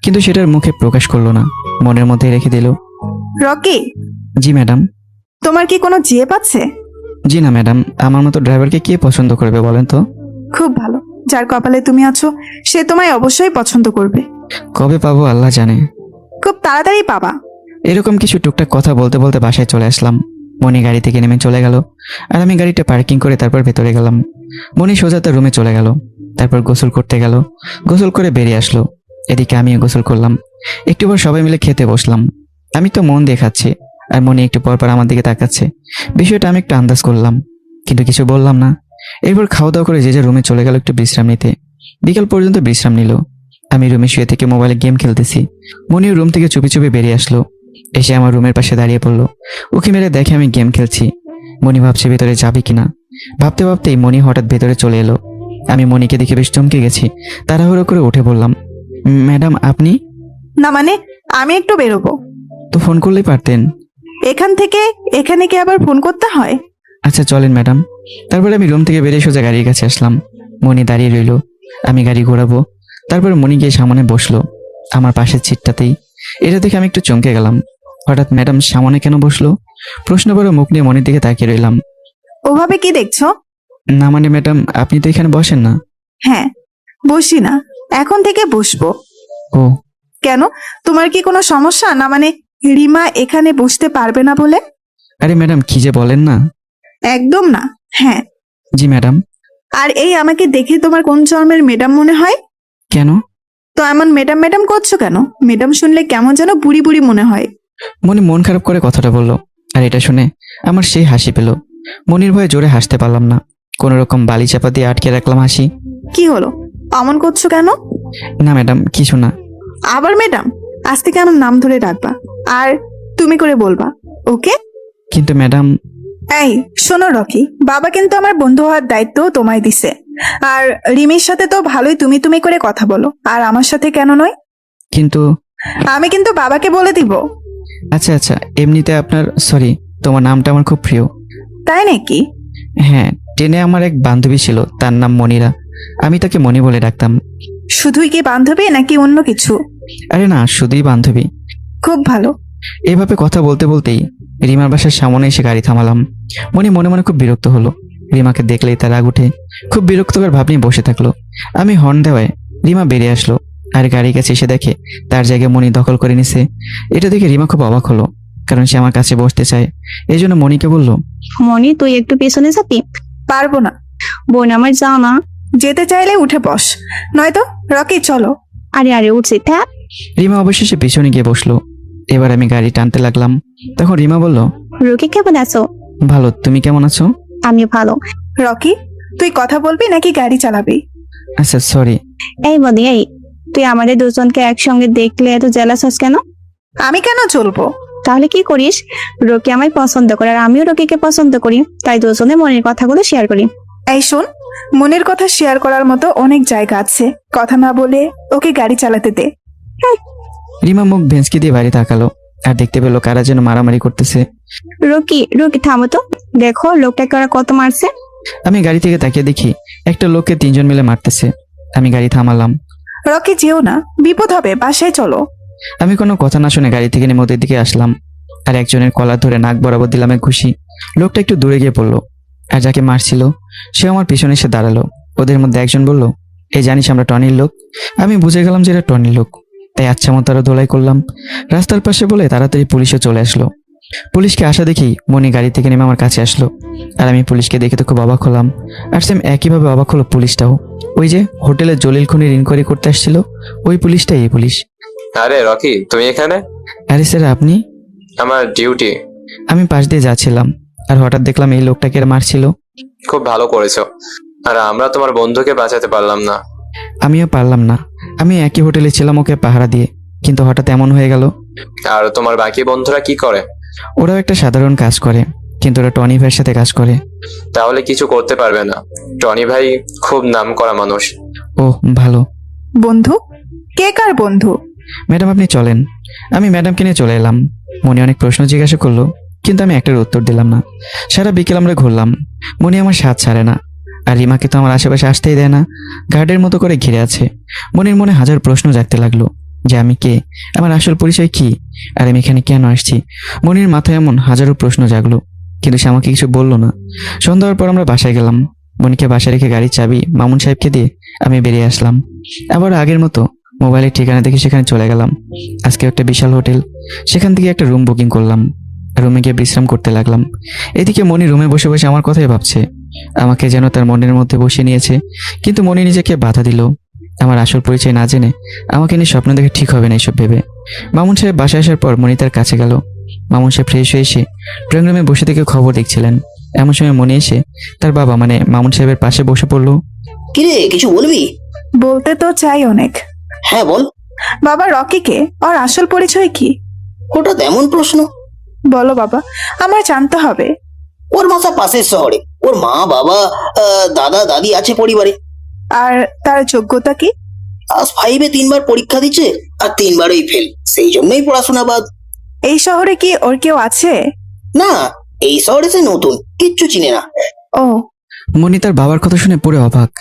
কিন্তু সেটার মুখে প্রকাশ করলো না, মনের মধ্যে রেখে দিল। রকি, জি ম্যাডাম। তোমার কি কোনো জিএপ আছে? জি না ম্যাডাম, আমার মতো ড্রাইভারকে কে পছন্দ করবে বলেন তো? খুব ভালো, যার কপালে তুমি আছো সে তোমায় অবশ্যই পছন্দ করবে। কবে পাবো আল্লাহ জানে। খুব তাড়াতাড়ি পাবা। এরকম কিছু টুকটাক কথা বলতে বলতে বাসায় চলে আসলাম। মনি গাড়ি থেকে নেমে চলে গেল, আর আমি গাড়িটা পার্কিং করে তারপর ভেতরে গেলাম। মনি সোজা তার রুমে চলে গেল, তারপর গোসল করতে গেল। গোসল করে বেরিয়ে আসলো। এদিকে আমিও গোসল করলাম। একটু পর সবাই মিলে খেতে বসলাম। আমি তো মন দিয়ে খাচ্ছি, আর মনি একটু পর পর আমার দিকে তাকাচ্ছে। বিষয়টা আমি একটু আন্দাজ করলাম, কিন্তু কিছু বললাম না। এরপর খাওয়া দাওয়া করে যে যে রুমে চলে গেল একটু বিশ্রাম নিতে। বিকাল পর্যন্ত বিশ্রাম নিল। আমি রুমে শুয়ে থেকে মোবাইলে গেম খেলতেছি। মনিও রুম থেকে চুপি চুপি বেরিয়ে আসলো, এসে আমার রুমের পাশে দাঁড়িয়ে পড়লো। উকি মেরে দেখে আমি গেম খেলছি। মনি ভাবছে ভেতরে যাবে কিনা। ভাবতে ভাবতেই মনি হঠাৎ ভেতরে চলে এলো। আমি মনিকে দেখে বেশ চমকে গেছি। তাড়াহুড়ো করে উঠে বললাম, ম্যাডাম আপনি? না মানে, আমি একটু বেরোবো। তো ফোন করলেই পারতেন। এখান থেকে এখানে কি আবার ফোন করতে হয়? আচ্ছা চলেন ম্যাডাম। তারপরে আমি রুম থেকে বেরিয়ে সোজা গাড়ির কাছে আসলাম। মনি দাঁড়িয়ে রইলো, আমি গাড়ি ঘোরাবো। তারপর মনি গিয়ে সামনে বসলো, আমার পাশের সিটটাতেই। এটা দেখে আমি একটু চমকে গেলাম। হঠাৎ ম্যাডাম সামনে কেন বসলো? প্রশ্ন করে মুখ নিয়ে মনির দিকে তাকিয়ে রইলাম। ওভাবে কি দেখছো? না মানে ম্যাডাম, আপনি তো এখানে বসেন না। হ্যাঁ, বসি না, এখন থেকে বসবো। ও কেন, তোমার কি কোনো সমস্যা? না মানে রিমা এখানে বসতে পারবে না বলে? আরে ম্যাডাম কি যে বলেন না। একদম না। হ্যাঁ। জি ম্যাডাম। আর এই আমাকে দেখে তোমার কোন জন্মের ম্যাডাম মনে হয়? কেন? তো এমন ম্যাডাম ম্যাডাম করছো কেন? ম্যাডাম শুনলে কেমন যেন বুড়ি বুড়ি মনে হয়। মনি মন খারাপ করে কথাটা বললো, আর এটা শুনে আমার সেই হাসি পেল। মনির ভয়ে জোরে হাসতে পারলাম না, কোন রকম বালি চাপা দিয়ে আটকে রাখলাম হাসি। কি হলো, অমন করছো কেন? না ম্যাডাম কিছু না। আবার ম্যাডাম? আজ থেকে আমার নাম ধরে ডাকবা, আর তুমি করে বলবা, ওকে? কিন্তু ম্যাডাম। এই শোনো রকি, বাবা কিন্তু আমার বন্ধু হওয়ার দায়িত্ব তোমায় দিছে। আর রিমির সাথে তো ভালোই তুমি তুমি করে কথা বলো, আর আমার সাথে কেন নয়? কিন্তু আমি কিন্তু বাবাকে বলে দিব। আচ্ছা আচ্ছা, এমনিতে আপনার সরি, তোমার নামটা আমার খুব প্রিয়। তাই নাকি? হ্যাঁ, টেনে আমার এক বান্ধবী ছিল, তার নাম মনিরা। আমি তাকে মনি বলে ডাকতাম। শুধুই কি বান্ধবী নাকি অন্য কিছু? আরে না, শুধুই বান্ধবী। খুব ভালো। এভাবে কথা বলতে বলতেই রিমার বাসার সামনে এসে গাড়ি থামালাম। মনি মনে মনে খুব বিরক্ত হলো। রিমাকে দেখলেই তার রাগ উঠে, খুব বিরক্তকর ভাব নিয়ে বসে থাকলো। আমি হর্ন দেওয়ায় রিমা বেরিয়ে আসলো, আর গাড়ির কাছে এসে দেখে তার জায়গায় মনি দখল করে নিছে। এটা দেখে রিমা খুব অবাক হলো, কারণ সে আমার কাছে বসতে চায়। এই জন্য মনিকে বলল, মনি তুই একটু পেছনে যাবি? পারবো না। বোন আমার যাও না। যেতে চাইলে উঠে বস, নয়তো রকি চলো। আরে আরে উঠছি থাক। রিমা অবশেষে পিছনে গিয়ে বসলো। এবার আমি গাড়ি টানতে লাগলাম। তখন রিমা বলল, রকি কেমন আছো? ভালো, তুমি কেমন আছো? আমি ভালো। রকি, তুই কথা বলবি নাকি গাড়ি চালাবি? আচ্ছা সরি। এই বদি, এই তুই আমাদের দুজনকে একসঙ্গে দেখলে এত জেলাস হস কেন? আমি কেন চলবো? তাহলে কি করিস? রকি আমায় পছন্দ করে, আর আমিও রকিকে পছন্দ করি, তাই দুজনে মনের কথাগুলো শেয়ার করি। এই শোন, মনের কথা শেয়ার করার মতো অনেক জায়গা আছে, কথা না বলে ওকে গাড়ি চালাতে দে। রিমা মুখ ভেঁচকে দিয়ে বাড়ি তাকালো, আর দেখতে পেলো কারা যেন মারামারি করতেছে। রকি রকি থামো তো, দেখো লোকটাকে ওরা কত মারছে। আমি গাড়ি থেকে তাকিয়ে দেখি একটা লোককে তিনজন মিলে মারতেছে। আমি গাড়ি থামালাম। রকি যেও না, বিপদ হবে, বাসায় চলো। আমি কোনো কথা না শুনে গাড়ি থেকে নেমে ওদের দিকে আসলাম, আর একজনের কলার ধরে নাক বরাবর দিলাম এক ঘুষি। লোকটা একটু দূরে গিয়ে পড়লো, আর যাকে মারছিল সে আমার পিছনে এসে দাঁড়ালো। ওদের মধ্যে একজন বলল, এই জানিস আমরা টনির লোক। আমি বুঝে গেলাম যে এটা টনির লোক, তাই আচ্ছা মতো আরো ধোলাই করলাম। রাস্তার পাশে বলে তাড়াতাড়ি পুলিশও চলে আসলো। পুলিশকে আসা দেখি মনি গাড়ি থেকে নেমে আমার কাছে আসলো, আর আমি পুলিশকে দেখে তো খুব অবাক হলাম। আর সেম একইভাবে অবাক হলো পুলিশটাও। ওই যে হোটেলে জলিল খুনির ইনকোয়ারি করতে আসছিল, ওই পুলিশটাই এই পুলিশ। আরে রকি, তুমি এখানে? আরে স্যার আপনি? আমার ডিউটি। আমি পাশ দিয়ে যাচ্ছিলাম, আর হঠাৎ দেখলাম এই লোকটাকে মারছিল। খুব ভালো করেছো। আর আমরা তোমার বন্ধুকে বাঁচাতে পারলাম না। আমিও পারলাম না। আমি একই হোটেলে ছিলাম ওকে পাহারা দিয়ে, কিন্তু হঠাৎ এমন হয়ে গেল। আর তোমার বাকি বন্ধুরা কি করে? ওরাও একটা সাধারণ কাজ করে, কিন্তু ওরা টনি ভাইয়ের সাথে কাজ করে। তাহলে কিছু করতে পারবে না। টনি ভাই খুব নাম করা মানুষ। ও ভালো। বন্ধু? কে কার বন্ধু? ম্যাডাম আপনি চলেন। আমি ম্যাডামকে নিয়ে চলে এলাম। মনি অনেক প্রশ্ন জিজ্ঞাসা করলো, কিন্তু আমি একটার উত্তর দিলাম না। সারা বিকেল আমরা ঘুরলাম। মনি আমার সাথ ছাড়ে না। আর রিমাকে তো আমার আশেপাশে আসতেই দেয় না, গার্ডের মতো করে ঘিরে আছে। মনির মনে হাজার প্রশ্ন জাগতে লাগলো, যে আমি কে, আমার আসল পরিচয় কি, আর আমি এখানে কেন আসছি। মনির মাথায় এমন হাজারো প্রশ্ন জাগলো, কিন্তু সে আমাকে কিছু বললো না। সন্ধ্যা হওয়ার পর আমরা বাসায় গেলাম। মনিকে বাসায় রেখে গাড়ির চাবি মামুন সাহেবকে দিয়ে আমি বেরিয়ে আসলাম। আবার আগের মতো মোবাইলের ঠিকানা দেখে সেখানে চলে গেলাম। আজকে একটা বিশাল হোটেল, সেখান থেকে একটা রুম বুকিং করলাম। রুমে গিয়ে বিশ্রাম করতে লাগলাম। এদিকে মনি রুমে বসে বসে আমার কথাই ভাবছে, আমাকে যেন তার মনের মধ্যে বসিয়ে নিয়েছে। কিন্তু মনি নিজেকে বাধা দিল। আমার আসল পরিচয় না জেনে আমাকে নিয়ে স্বপ্ন দেখে ঠিক হবে না এসব ভেবে। মামুন সাহেব বাসায় আসার পর মনি তার কাছে গেল। মামুন সাহেব ফ্রেশ হয়ে এসে ড্রয়িং রুমে বসে থেকে খবর দেখছিলেন। এমন সময় মনি এসে তার বাবা মানে মামুন সাহেবের পাশে বসে পড়লো। কিরে, কিছু বলবি? বলতে তো চাই অনেক। হ্যাঁ বল। বাবা, রকিকে ওর আসল পরিচয় কি? হঠাৎ এমন প্রশ্ন? বলো বাবা, আমার জানতে হবে। ওর বাসা পাশের শহরে, ওর মা বাবা দাদা দাদি আছে পরিবারে। আর তার যোগ্যতা কি? ক্লাস 5-এ 3বার পরীক্ষা দিচ্ছে আর 3বারই ফেল, সেই জন্যই পড়াশোনা বাদ। এই শহরে কি ওর কেউ আছে? না, এই শহরে সে নতুন, কিচ্ছু চিনে না। ও, মনি তার বাবার কথা শুনে পুরো অবাক।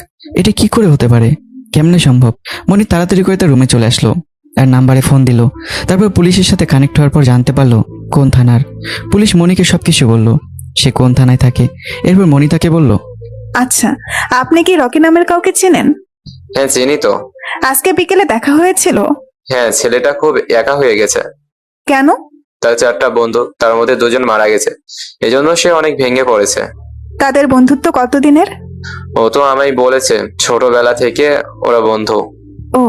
এটা কি করে হতে পারে, কেমনে সম্ভব? মনি তাড়াতাড়ি করে তার রুমে চলে আসলো আর নাম্বারে ফোন দিল। তারপর পুলিশের সাথে কানেক্ট হওয়ার পর জানতে পারলো কোন থানার। পুলিশ মনিকে সবকিছু বলল, সে কোন থানায় থাকে। এরপর মনি তাকে বলল, আচ্ছা, আপনি কি রকি নামের কাউকে চেনেন? হ্যাঁ চিনি তো। আজকে বিকেলে দেখা হয়েছিল? হ্যাঁ, ছেলেটা খুব একা হয়ে গেছে। কেন? তার 4টা বন্ধু, তার মধ্যে 2জন মারা গেছে, এজন্য সে অনেক ভেঙে পড়েছে। তাদের বন্ধুত্ব কতদিনের? ও তো আমায় বলেছে ছোটবেলা থেকে ওরা বন্ধু। ও,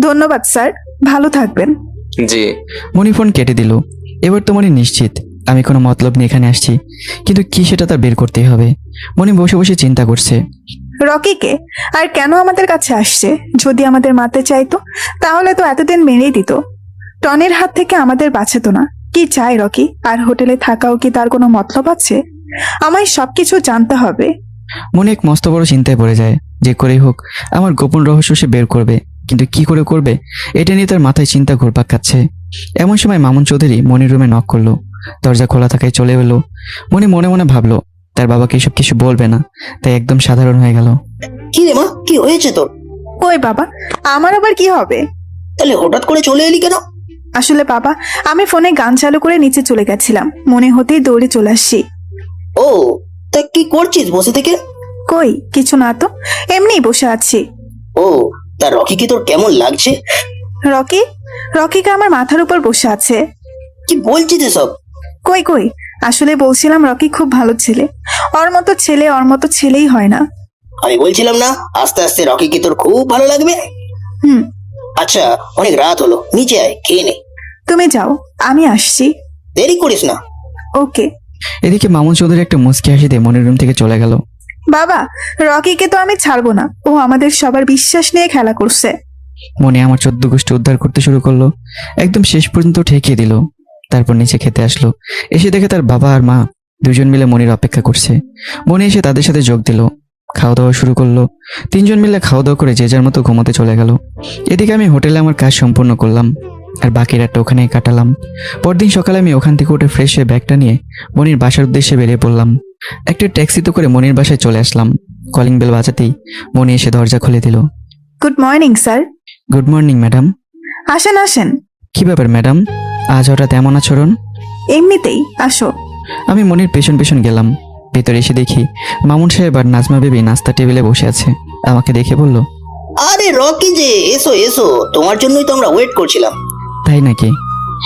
ধন্যবাদ স্যার, ভালো থাকবেন। জি। মনি ফোন কেটে দিল। এবার তো মনি নিশ্চিত আমি কোনো মতলব নিয়ে এখানে আসছি, কিন্তু কি সেটা তার বের করতেই হবে। মনি বসে বসে চিন্তা করছে। রকিকে আর কেন আমাদের কাছে আসছে? যদি আমাদের মারতে চাইতো তাহলে তো এতদিন মেরেই দিত। টনির হাত থেকে আমাদের বাঁচাতো না। কি চাই রকি? আর হোটেলে থাকাও কি তার কোনো মতলব আছে? আমায় সবকিছু জানতে হবে। মনে এক মস্ত বড় চিন্তায় পড়ে যায়, যে করেই হোক আমার গোপন রহস্য সে বের করবে, কিন্তু কি করে করবে এটা নিয়ে তার মাথায় চিন্তা ঘুরপাক খাচ্ছে। এমন সময় মামুন চৌধুরী মনির রুমে নক করলো। দরজা খোলা থাকায় চলে এলো। মনি মনে মনে ভাবলো তার বাবাকে এসব কিছু বলবে না, তাই একদম সাধারণ হয়ে গেল। কি রে মা, কি হয়েছে তোর? কই বাবা, আমার আবার কি হবে? তাহলে হঠাৎ করে চলে এলি কেন? আসলে বাবা, আমি ফোনে গান চালু করে নিচে চলে গেছিলাম, মনে হতেই দৌড়ে চলে আসছি। ও, তা কি করছিস বসে থেকে? কই কিছু না তো, এমনিই বসে আছি। ও, তা রকিকে তোর কেমন লাগছে? রকি? রকিকে আমার মাথার উপর বসে আছে। কি বলছিস এসব? কই কই, আসলে বলছিলাম রকি খুব ভালো ছেলে। ওর মতো ছেলেই হয় না। আমি বলছিলাম না আস্তে আস্তে রকিকে তোর খুব ভালো লাগবে। হুম। আচ্ছা, অনেক রাত হলো, নিচে আয়, খেয়ে নে। তুমি যাও, আমি আসছি। দেরি করিস না। ওকে। এদিকে মামুন চৌধুরী একটা মুচকি হাসি দিয়ে মনির রুম থেকে চলে গেল। বাবা, রকিকে তো আমি ছাড়বো না, ও আমাদের সবার বিশ্বাস নিয়ে খেলা করছে। মনে আমার 14 গোষ্ঠী উদ্ধার করতে শুরু করলো, একদম শেষ পর্যন্ত ঠেকিয়ে দিল। তারপর নিচে খেতে আসলো। এসে দেখে তার বাবা আর মা দুজন মিলে মনির অপেক্ষা করছে। মনি এসে তাদের সাথে যোগ দিল। খাওয়া দাওয়া শুরু করলো। 3জন মিলে খাওয়া দাওয়া করে যে যার মতো ঘুমোতে চলে গেল। এদিকে আমি হোটেলে আমার কাজ সম্পূর্ণ করলাম আর বাকি রাতটা ওখানেই কাটালাম। পরদিন সকালে আমি ওখান থেকে উঠে ফ্রেশ হয়ে ব্যাগটা নিয়ে মনির বাসার উদ্দেশ্যে বেরিয়ে পড়লাম। একটা ট্যাক্সিতে করে মনির বাসায় চলে আসলাম। কলিং বেল বাজাতেই মনি এসে দরজা খুলে দিল। Good morning sir. Good morning madam. আসেন আসেন। কি ব্যাপার ম্যাডাম, আজ হঠাৎ এমন আচরণ? এমনিতেই, আসো। আমি মনির পেছন পেছন গেলাম। ভেতরে এসে দেখি মামুন সাহেব আর নাজমা বেবি নাস্তা টেবিলে বসে আছে। আমাকে দেখে বলল, আরে রকি যে, এসো এসো, তোমার জন্যই তো আমরা ওয়েট করছিলাম। তাই নাকি?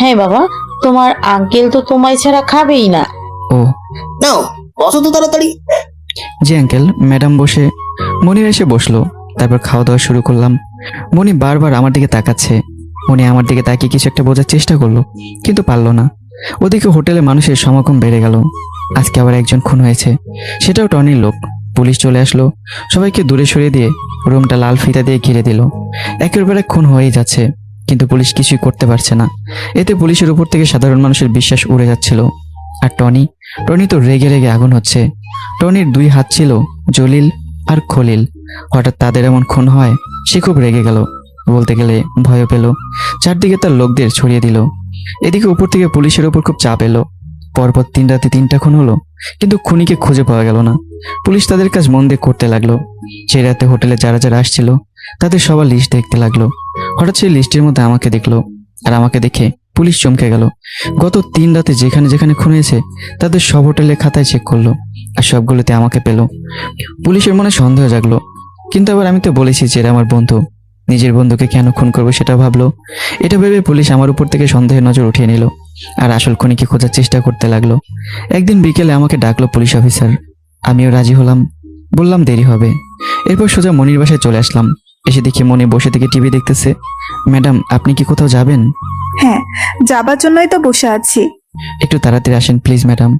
হ্যাঁ বাবা, তোমার আঙ্কেল তো তোমায় ছাড়া খাবেই না। ও নাও বসো তো তাড়াতাড়ি। জি আঙ্কেল। ম্যাডাম বসে মনির এসে বসলো। তারপর খাওয়া দাওয়া শুরু করলাম। মনি বারবার আমার দিকে তাকাচ্ছে। মনি আমার দিকে তাকিয়ে কিছু একটা বোঝার চেষ্টা করলো, কিন্তু পারলো না। ওদিকে হোটেলে মানুষের সমাগম বেড়ে গেল। আজকে আবার একজন খুন হয়েছে, সেটাও টনির লোক। পুলিশ চলে আসলো, সবাইকে দূরে সরিয়ে দিয়ে রুমটা লাল ফিতা দিয়ে ঘিরে দিল। একের পর এক খুন হয়েই যাচ্ছে, কিন্তু পুলিশ কিছুই করতে পারছে না। এতে পুলিশের উপর থেকে সাধারণ মানুষের বিশ্বাস উড়ে যাচ্ছিল। আর টনি তো রেগে রেগে আগুন হচ্ছে। টনির 2 হাত ছিল, জলিল আর খলিল। হঠাৎ তাদের এমন খুন হয়, সে খুব রেগে গেল, বলতে গেলে ভয় পেল। চারদিকে তার লোকদের ছড়িয়ে দিল। এদিকে উপর থেকে পুলিশের উপর খুব চাপ এলো। পরপর 3 রাতে 3টা খুন হলো। কিন্তু খুনিকে খুঁজে পাওয়া গেল না। পুলিশ তাদের কাজ মন দিয়ে করতে লাগলো। সেই রাতে হোটেলে যারা যারা আসছিল তাদের সবার লিস্ট দেখতে লাগলো। হঠাৎ সেই লিস্টের মধ্যে আমাকে দেখলো, আর আমাকে দেখে পুলিশ চমকে গেল। গত 3 রাতে যেখানে যেখানে খুন হয়েছে তাদের সব হোটেলের খাতায় চেক করলো, আর সবগুলোতে আমাকে পেল। পুলিশের মনে সন্দেহ জাগলো, কিন্তু আবার আমি তো বলেছি যে এরা আমার বন্ধু, নিজের বন্ধুকে কেন খুন করবো সেটা ভাবলো। এটা ভেবে পুলিশ আমার উপর থেকে সন্দেহের নজর উঠিয়ে নিল, আর আসল খুনিকে খোঁজার চেষ্টা করতে লাগলো। একদিন বিকেলে আমাকে ডাকলো পুলিশ অফিসার। আমিও রাজি হলাম, বললাম দেরি হবে। এরপর সোজা মনির বাসায় চলে আসলাম। এসে দেখি মনি বসে থেকে টিভি দেখতেছে। ম্যাডাম, আপনি কি কোথাও যাবেন? হ্যাঁ, যাবার জন্যই তো বসে আছি। একটু তাড়াতাড়ি আসেন প্লিজ ম্যাডাম,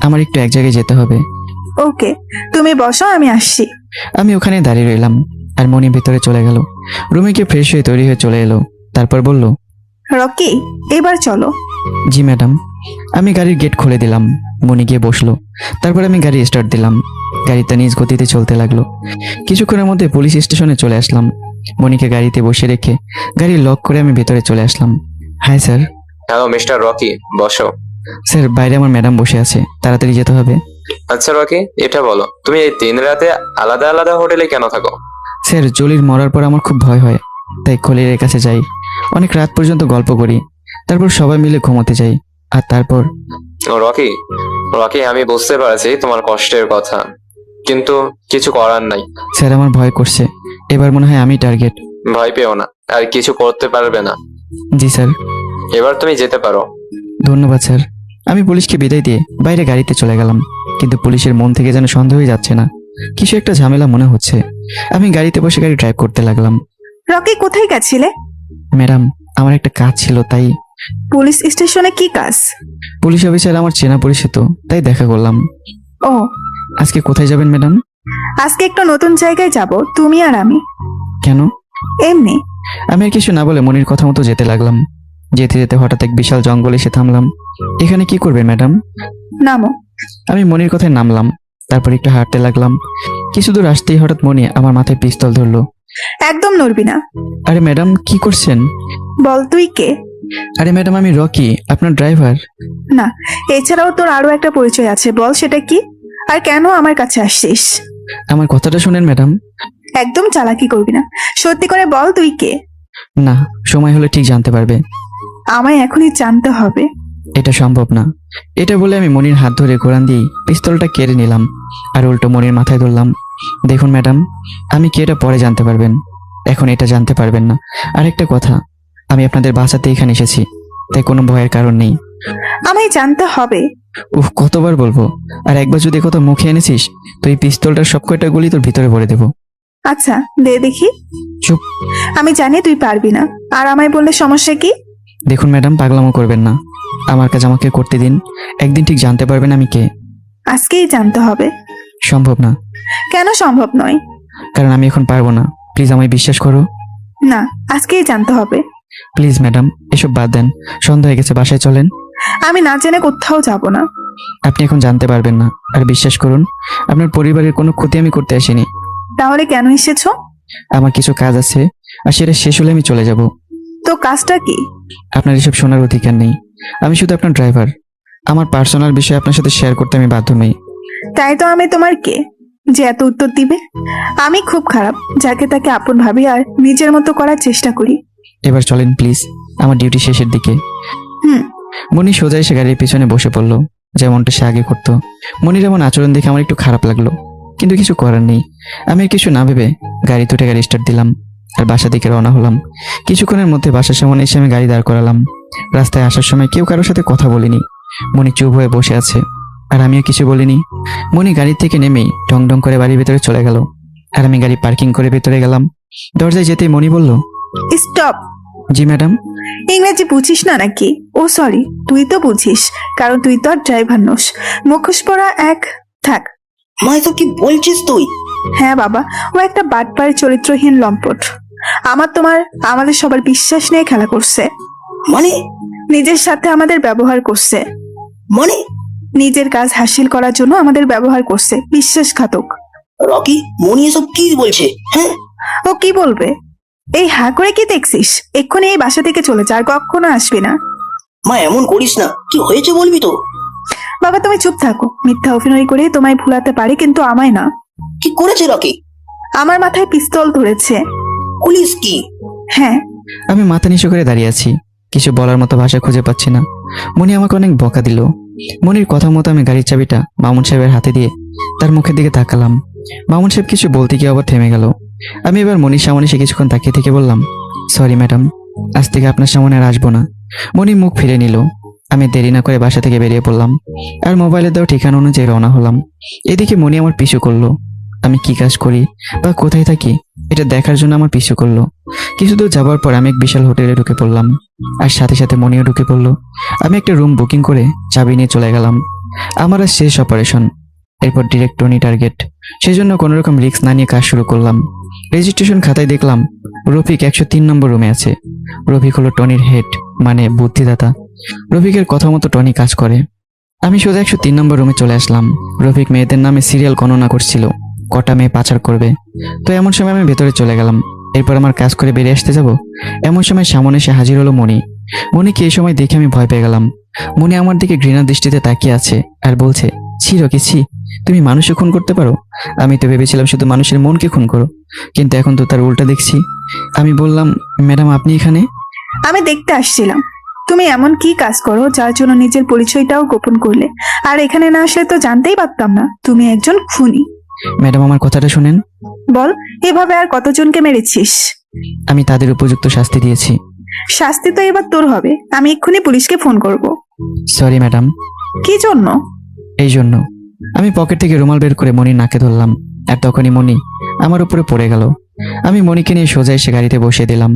আমার একটু এক জায়গায় যেতে হবে। ওকে, তুমি বসো, আমি আসছি। আমি ওখানে দাঁড়িয়ে রইলাম, আর মনি ভেতরে চলে গেল। রুমে গিয়ে ফ্রেশ হয়ে তৈরি হয়ে চলে এলো। তারপর বলল, রকি, এবার চলো। জি ম্যাডাম। আমি গাড়ির গেট খুলে দিলাম। মনি গিয়ে বসলো। তারপর আমি গাড়ি স্টার্ট দিলাম। গাড়িটা নিজ গতিতে চলতে লাগলো। কিছুক্ষণের মধ্যে পুলিশ স্টেশনে চলে আসলাম। মনিকে গাড়িতে বসে রেখে গাড়ি লক করে আমি ভেতরে চলে আসলাম। Hi sir. Hello mister Rocky, বসো। স্যার, বাইরে আমার ম্যাডাম বসে আছে, তাড়াতাড়ি যেতে হবে। আচ্ছা রকি, এটা বলো, তুমি এই 3 রাতে আলাদা আলাদা হোটেলে কেন থাকো? স্যার, জলির মরার পর আমার খুব ভয় হয়, তাই খলিলের কাছে যাই। অনেক রাত পর্যন্ত গল্প করি, তারপর সবাই মিলে ঘুমোতে যাই, আর তারপর রকি রকি আমি বুঝতে পারছি তোমার কষ্টের কথা, কিন্তু কিছু করার নাই। স্যার, আমার ভয় করছে, এবার মনে হয় আমি টার্গেট। ভয় পেও না, আর কিছু করতে পারবে না। জি স্যার। এবার তুমি যেতে পারো। ধন্যবাদ স্যার। আমি পুলিশকে বিদায় দিয়ে বাইরে গাড়িতে চলে গেলাম, কিন্তু পুলিশের মন থেকে যেন সন্দেহই যাচ্ছে না, কিছু একটা ঝামেলা মনে হচ্ছে। আমি গাড়িতে বসে গাড়ি ড্রাইভ করতে লাগলাম। রকি, কোথায় গেছিলে? ম্যাডাম, আমার একটা কাজ ছিল, তাই। পুলিশ স্টেশনে কি কাজ? পুলিশ অফিসার আমার চেনা পরিচিত, তাই দেখা করলাম। ও, আজকে কোথায় যাবেন ম্যাডাম? আজকে একটা নতুন জায়গায় যাব, তুমি আর আমি। কেন? এমনি। আমি আর কিছু না বলে মনির কথা মতো যেতে লাগলাম। যেতে যেতে হঠাৎ এক বিশাল জঙ্গল এসে থামলাম। এখানে কি করবেন ম্যাডাম? নামো। আমি মনির কথায় নামলাম, তারপর একটু হাঁটতে লাগলাম। কিছু দূর আসতেই হঠাৎ মনি আমার মাথায় পিস্তল ধরলো। একদম নড়বি না। আরে ম্যাডাম, কি করছেন? বল, তুই কে? আরে ম্যাডাম, আমি রকি, আপনার ড্রাইভার। না, এছাড়াও তোর আরো একটা পরিচয় আছে, বল সেটা কি? আর কেন আমার কাছে আসছিস? আমার কথাটা শুনেন ম্যাডাম। একদম চালাকি করবি না, সত্যি করে বল তুই কে? না, সময় হলে ঠিক জানতে পারবে। আমায় এখনই জানতে হবে। এটা সম্ভব না। এটা বলে আমি মনির হাত ধরে ঘোরান দিয়ে পিস্তলটা কেড়ে নিলাম, আর উল্টো মনির মাথায় ধরলাম। দেখুন ম্যাডাম, আমি কি এটা পরে জানতে পারবেন, এখন এটা জানতে পারবেন না। আর একটা কথা, আমি আপনাদের বাঁচাতে এখানে এসেছি, তাই কোনো ভয়ের কারণ নেই। আমায় জানতে হবে। কতবার বলবো? আর একবার যদি কোথাও মুখে এনেছিস তো এই পিস্তলটার সব কয়টা গুলি তোর ভিতরে ভরে দেবো। আচ্ছা, দে দেখি। চুপ। আমি জানি তুই পারবি না, আর আমায় বললে সমস্যা কি? দেখুন ম্যাডাম, পাগলামো করবেন না, আমার কাজ আমাকে করতে দিন। একদিন ঠিক জানতে পারবেন আমি কে। আজকেই জানতে হবে। সম্ভব না। কেন সম্ভব নয়? কারণ আমি এখন পারবো না, প্লিজ আমায় বিশ্বাস করো। না, আজকেই জানতে হবে। প্লিজ ম্যাডাম, এসব বাদ দেন, সন্ধ্যা হয়ে গেছে, বাসায় চলেন। আমি না জেনে কোথাও যাব না। আপনি এখন জানতে পারবেন না, আর বিশ্বাস করুন, আপনার পরিবারের কোনো ক্ষতি আমি করতে আসিনি। তাহলে কেন এসেছো? আমার কিছু কাজ আছে, আর সেটা শেষ হলে আমি চলে যাব। তো কাজটা কি? আপনার এসব শোনার অধিকার নেই, আমি শুধু আপনার ড্রাইভার। আমার পার্সোনাল বিষয় আপনার সাথে শেয়ার করতে আমি বাধ্য নই। তাই তো আমি তোমার কে, যে এত উত্তর দিবে? আমি খুব খারাপ, যাকে তাকে আপন ভাবি আর নিজের মতো করার চেষ্টা করি। এবার চলেন প্লিজ, আমার ডিউটি শেষের দিকে। হুম। মনি সোজা এসে গাড়ির পিছনে বসে পড়লো, যেমনটা সে আগে করতো। মনির এমন আচরণ দেখে আমার একটু খারাপ লাগলো, কিন্তু কিছু করার নেই। আমি আর কিছু না ভেবে গাড়ি তুলে গাড়ি স্টার্ট দিলাম, আর বাসা দিকে রওনা হলাম। কিছুক্ষণের মধ্যে বাসার সামনে এসে আমি গাড়ি দাঁড় করালাম। রাস্তায় আসার সময় কেউ কারোর সাথে কথা বলিনি। মনি চুপ হয়ে বসে আছে, আর আমিও কিছু বলিনি। মনি গাড়ি থেকে নেমেই ডং ডং করে বাড়ির ভেতরে চলে গেল, আর আমি গাড়ি পার্কিং করে ভেতরে গেলাম। দরজায় যেতেই মনি বলল, স্টপ। জি ম্যাডাম। ইংরেজি বুঝিস না নাকি? ও সরি, তুই তো বুঝিস, কারণ তুই তো আর ড্রাইভার নোস। মুখোশ পরা এক থাক। মা, এসব কি বলছিস তুই? হ্যাঁ বাবা, ও একটা বাটপাড়ি চরিত্রহীন লম্পট। আমাদের সবার বিশ্বাস নিয়ে খেলা করছে। মানে নিজের সাথে আমাদের ব্যবহার করছে। মানে নিজের কাজ হাসিল করার জন্য আমাদের ব্যবহার করছে। বিশ্বাসঘাতক। রকি, মনি এসব কি বলছে? হ্যাঁ, ও কি বলবে? এই হা করে কি দেখছিস? এক্ষুনি এই বাসা থেকে চলে যা, আর কখনো আসবি না। মা এমন করিস না, কি হয়েছে বলবি তো? বাবা তুমি চুপ থাকো। মিথ্যা অভিনয় করে তোমায় ভুলাতে পারে, কিন্তু আমায় না। কি করেছে রকি? আমার মাথায় পিস্তল ধরেছে। পুলিশ কি? হ্যাঁ। আমি মাথা নিচু করে দাঁড়িয়ে আছি, কিছু বলার মতো ভাষা খুঁজে পাচ্ছি না। মনি আমাকে অনেক বকা দিল। মনির কথা মতো আমি গাড়ির চাবিটা মামুন সাহেবের হাতে দিয়ে তার মুখের দিকে তাকালাম। মামুন সাহেব কিছু বলতে গিয়ে আবার থেমে গেল। আমি এবার মনির সামনে এসে কিছুক্ষণ তাকিয়ে থেকে বললাম, সরি ম্যাডাম, আজ থেকে আপনার সামনে আর আসবো না। মনি মুখ ফিরে নিল। আমি দেরি না করে বাসা থেকে বেরিয়ে পড়লাম আর মোবাইলে দেওয়া ঠিকানা অনুযায়ী রওনা হলাম। এদিকে মনি আমার পিছু করলো। আমি কি কাজ করি বা কোথায় থাকি এটা দেখার জন্য আমার পিছু করলো। কিছু দূর যাবার পর আমি এক বিশাল হোটেলে ঢুকে পড়লাম, আর সাথে সাথে মনিও ঢুকে পড়লো। আমি একটা রুম বুকিং করে চাবি নিয়ে চলে গেলাম। আমার আর শেষ অপারেশন, এরপর ডিরেক্ট টনি টার্গেট। সেজন্য কোনো রকম রিস্ক না নিয়ে কাজ শুরু করলাম। রেজিস্ট্রেশন খাতায় দেখলাম রফিক 103 নম্বর রুমে আছে। রফিক হলো টনির হেড, মানে বুদ্ধিদাতা। রফিকের কথা মতো টনি কাজ করে। আমি সোজা 103 নম্বর রুমে চলে আসলাম। রফিক মেয়েদের নামে সিরিয়াল গণনা করছিল, কটা মেয়ে পাচার করবে। তো এমন সময় আমি ভেতরে চলে গেলাম। এরপর আমার কাজ করে বেরিয়ে আসতে যাব, এমন সময় সামনে এসে হাজির হলো মনি। মনিকে এই সময় দেখে আমি ভয় পেয়ে গেলাম। মনি আমার দিকে ঘৃণার দৃষ্টিতে তাকিয়ে আছে আর বলছে, ছি রকি ছি, তুমি মানুষকে খুন করতে পারো? আমি তো ভেবেছিলাম শুধু মানুষের মনকে খুন করো, কিন্তু এখন তো তার উল্টা দেখছি। আমি বললাম, ম্যাডাম আপনি এখানে? আমি দেখতে আসছিলাম তুমি এমন কি কাজ করো যার জন্য নিজের পরিচয়টাও গোপন করলে। আর এখানে না আসলে তো জানতেই পারতাম না তুমি একজন খুনি। ম্যাডাম আমার কথাটা শুনেন। বল, এভাবে আর কতজনকে মেরেছিস? আমি তাদের উপযুক্ত শাস্তি দিয়েছি। শাস্তি তো এবার তোর হবে। আমি এক্ষুনি পুলিশকে ফোন করব। Sorry madam. কি জন্য? এই জন্য। আমি পকেট থেকে রুমাল বের করে মনির নাকে ধরলাম, আর তখনই মনি আমার উপরে পড়ে গেল। আমি মনিকে নিয়ে সোজা এসে গাড়িতে বসিয়ে দিলাম।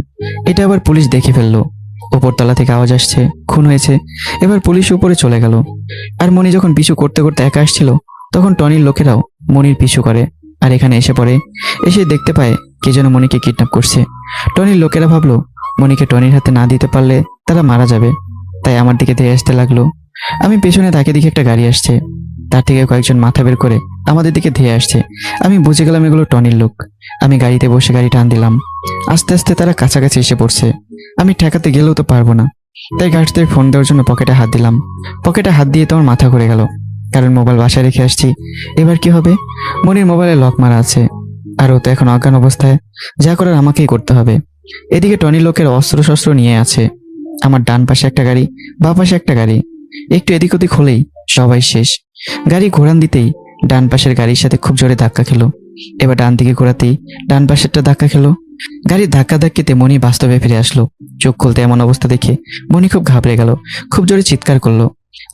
এটা আবার পুলিশ দেখে ফেললো। উপরতলা থেকে আওয়াজ আসছে, খুন হয়েছে। এবার পুলিশ উপরে চলে গেল। আর মনি যখন পিছু করতে করতে একা আসছিল, তখন টনির লোকেরাও মনির পিছু করে আর এখানে এসে পড়ে। এসে দেখতে পায় কে যেন মনিকে কিডন্যাপ করছে। টনির লোকেরা ভাবলো মনিকে টনির হাতে না দিতে পারলে তারা মারা যাবে, তাই আমার দিকে ধেয়ে আসতে লাগলো। আমি পেছনে তাকে দিকে একটা গাড়ি আসছে, তার থেকে কয়েকজন মাথা বের করে আমাদের দিকে ধেয়ে আসছে। আমি বুঝে গেলাম এগুলো টনির লোক। আমি গাড়িতে বসে গাড়ি টান দিলাম। আস্তে আস্তে তারা কাছাকাছি এসে পড়ছে। আমি ঠেকাতে গেলেও তো পারবো না, তাই গাড়িতে ফোন দেওয়ার জন্য পকেটে হাত দিলাম। পকেটে হাত দিয়ে তোমার মাথা ঘুরে গেল, কারণ মোবাইল বাসায় রেখে আসছি। এবার কি হবে? মনির মোবাইলে লক মারা আছে, আর ও তো এখন অজ্ঞান অবস্থায়। যা করার আমাকেই করতে হবে। এদিকে টনির লোকের অস্ত্র শস্ত্র নিয়ে আছে। আমার ডান পাশে একটা গাড়ি, বাঁ পাশে একটা গাড়ি। একটু এদিক ওদিক হলেই সবাই শেষ। গাড়ি ঘোরান দিতেই ডান পাশের গাড়ির সাথে খুব জোরে ধাক্কা খেলো। এবার ডান দিকে ঘোরাতেই ডান পাশেরটা ধাক্কা খেলো। গাড়ির ধাক্কা ধাক্কিতে মনি বাস্তবে ফিরে আসলো। চোখ খুলতে এমন অবস্থা দেখে মনি খুব ঘাবড়ে গেল, খুব জোরে চিৎকার করলো।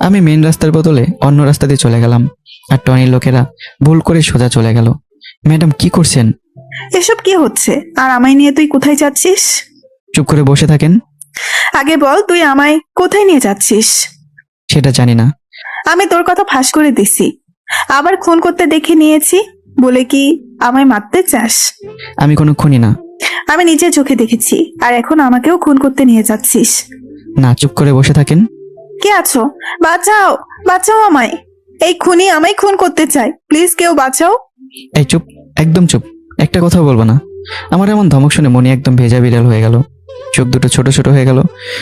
আমি মেন রাস্তার বদলে অন্য রাস্তা দিয়ে চলে গেলাম, আর টনির লোকেরা ভুল করে সোজা চলে গেল। ম্যাডাম কি করছেন? এসব কি হচ্ছে? আর আমায় নিয়ে তুই কোথায় যাচ্ছিস? চুপ করে বসে থাকেন। আগে বল, তুই আমায় কোথায় নিয়ে যাচ্ছিস? সেটা জানি না। আমি তোর কথা ফাঁস করে দিছি, আবার খুন করতে দেখে নিয়েছি বলে কি আমায় মারতে চাস? আমি কোনো খুনি না। আমি নিজের চোখে দেখেছি, আর এখন আমাকেও খুন করতে নিয়ে যাচ্ছিস? না, চুপ করে বসে থাকেন। কে আছো? বাঁচাও, বাঁচাও আমায়। এই খুনি আমায় খুন করতে চায়, প্লিজ কেউ বাঁচাও। এই চুপ, একদম চুপ, একটা কথা বলবো না। আমার এমন ধমক শুনে মনি একদম ভেজা বিড়াল হয়ে গেল, চোখ দুটো ছোট ছোট হয়ে গেল।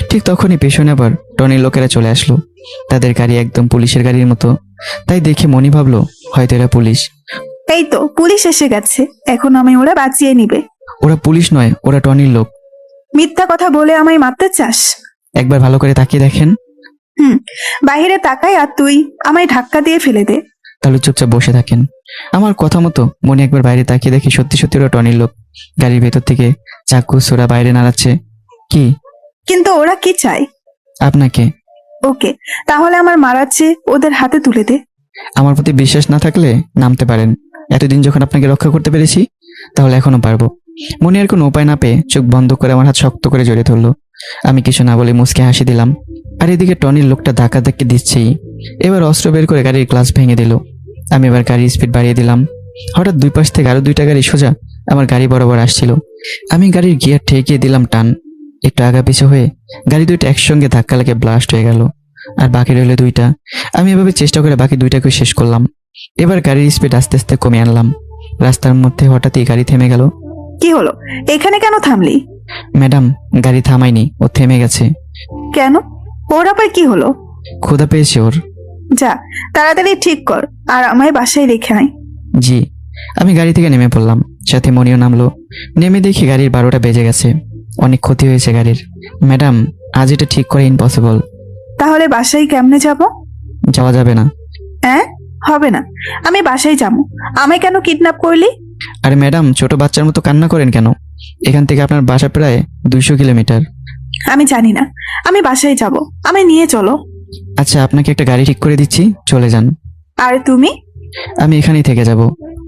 ঠিক তখনই পেছনে আবার টনির লোকেরা চলে আসলো। তাদের গাড়ি একদম পুলিশের গাড়ির মতো, তাই দেখে মনি ভাবলো হয়তো এরা পুলিশ। এই তো পুলিশ এসে গেছে, এখন আমায় ওরা বাঁচিয়ে নিবে। ওরা পুলিশ নয়, ওরা টনির লোক। মিথ্যা কথা বলে আমায় মারতে চাস? একবার ভালো করে তাকিয়ে দেখেন। বাইরে তাকাই আর তুই আমায় ধাক্কা দিয়ে ফেলে দে। তাহলে চুপচাপ বসে থাকেন। আমার কথা মতো মনি একবার বাইরে তাকিয়ে দেখি সত্যি সত্যি ওরা টনির লোক। গাড়ির ভেতর থেকে চাকু সোরা বাইরে নাড়াচ্ছে। কি? কিন্তু ওরা কি চায়? আপনাকে। ওকে, তাহলে আমার মারাচ্ছে ওদের হাতে তুলে দে। আমার প্রতি বিশ্বাস না থাকলে নামতে পারেন। এতদিন যখন আপনাকে রক্ষা করতে পেরেছি, তাহলে এখনো পারবো। মনে আর কোনো উপায় না পেয়ে চোখ বন্ধ করে আমার হাত শক্ত করে জড়িয়ে ধরলো। আমি কিছু না বলে মুচকে হাসি দিলাম। আর এদিকে টনির লোকটা ধাক্কা ধাক্কি দিচ্ছেই। এবার অস্ত্র বের করে গাড়ির গ্লাস ভেঙে দিল। আমি এবার গাড়ির স্পিড বাড়িয়ে দিলাম। হঠাৎ দুই পাশ থেকে আরো দুইটা গাড়ি সোজা আমার গাড়ি বরাবর আসছিল। আমি গাড়ির গিয়ার ঠেকিয়ে দিলাম টান। একটু আগা পিছু হয়ে গাড়ি দুইটা একসঙ্গে ধাক্কা লাগে ব্লাস্ট হয়ে গেল। আর বাকি রইল দুইটা। আমি এভাবে চেষ্টা করে বাকি দুইটাকে শেষ করলাম। এবার গাড়ির স্পিড আস্তে আস্তে কমিয়ে আনলাম। রাস্তার মধ্যে হঠাৎই গাড়ি থেমে গেল। কি হলো? এখানে কেন থামলি? ম্যাডাম, গাড়ি থামায়নি, ও থেমে গেছে। কেন? ওর আবার কি হলো? ক্ষুধা পেয়েছে ওর। যা, তাড়াতাড়ি ঠিক কর আর আমায় বাসায় রেখে আয়। জি। আমি গাড়ি থেকে নেমে পড়লাম, সাথে মনিও নামলো। নেমে দেখি গাড়ির 12টা বেজে গেছে। অনেক ক্ষতি হয়েছে গাড়ির। ম্যাডাম, আজ এটা ঠিক করা ইম্পসিবল। তাহলে বাসায় কেমনে যাব? যাওয়া যাবে না। হ্যাঁ, হবে না। আমি বাসায় যাবো। আমায় কেন কিডন্যাপ করলি? আরে ম্যাডাম, ছোট বাচ্চার মতো কান্না করেন কেন? এখান থেকে আপনার বাসা প্রায় 200 কিলোমিটার। আমি জানি না, আমি বাসায় যাব। আমায় নিয়ে চলো। আচ্ছা, আপনাকে একটা গাড়ি ঠিক করে দিচ্ছি, চলে যান। আর তুমি? আমি এখানেই থেকে যাব।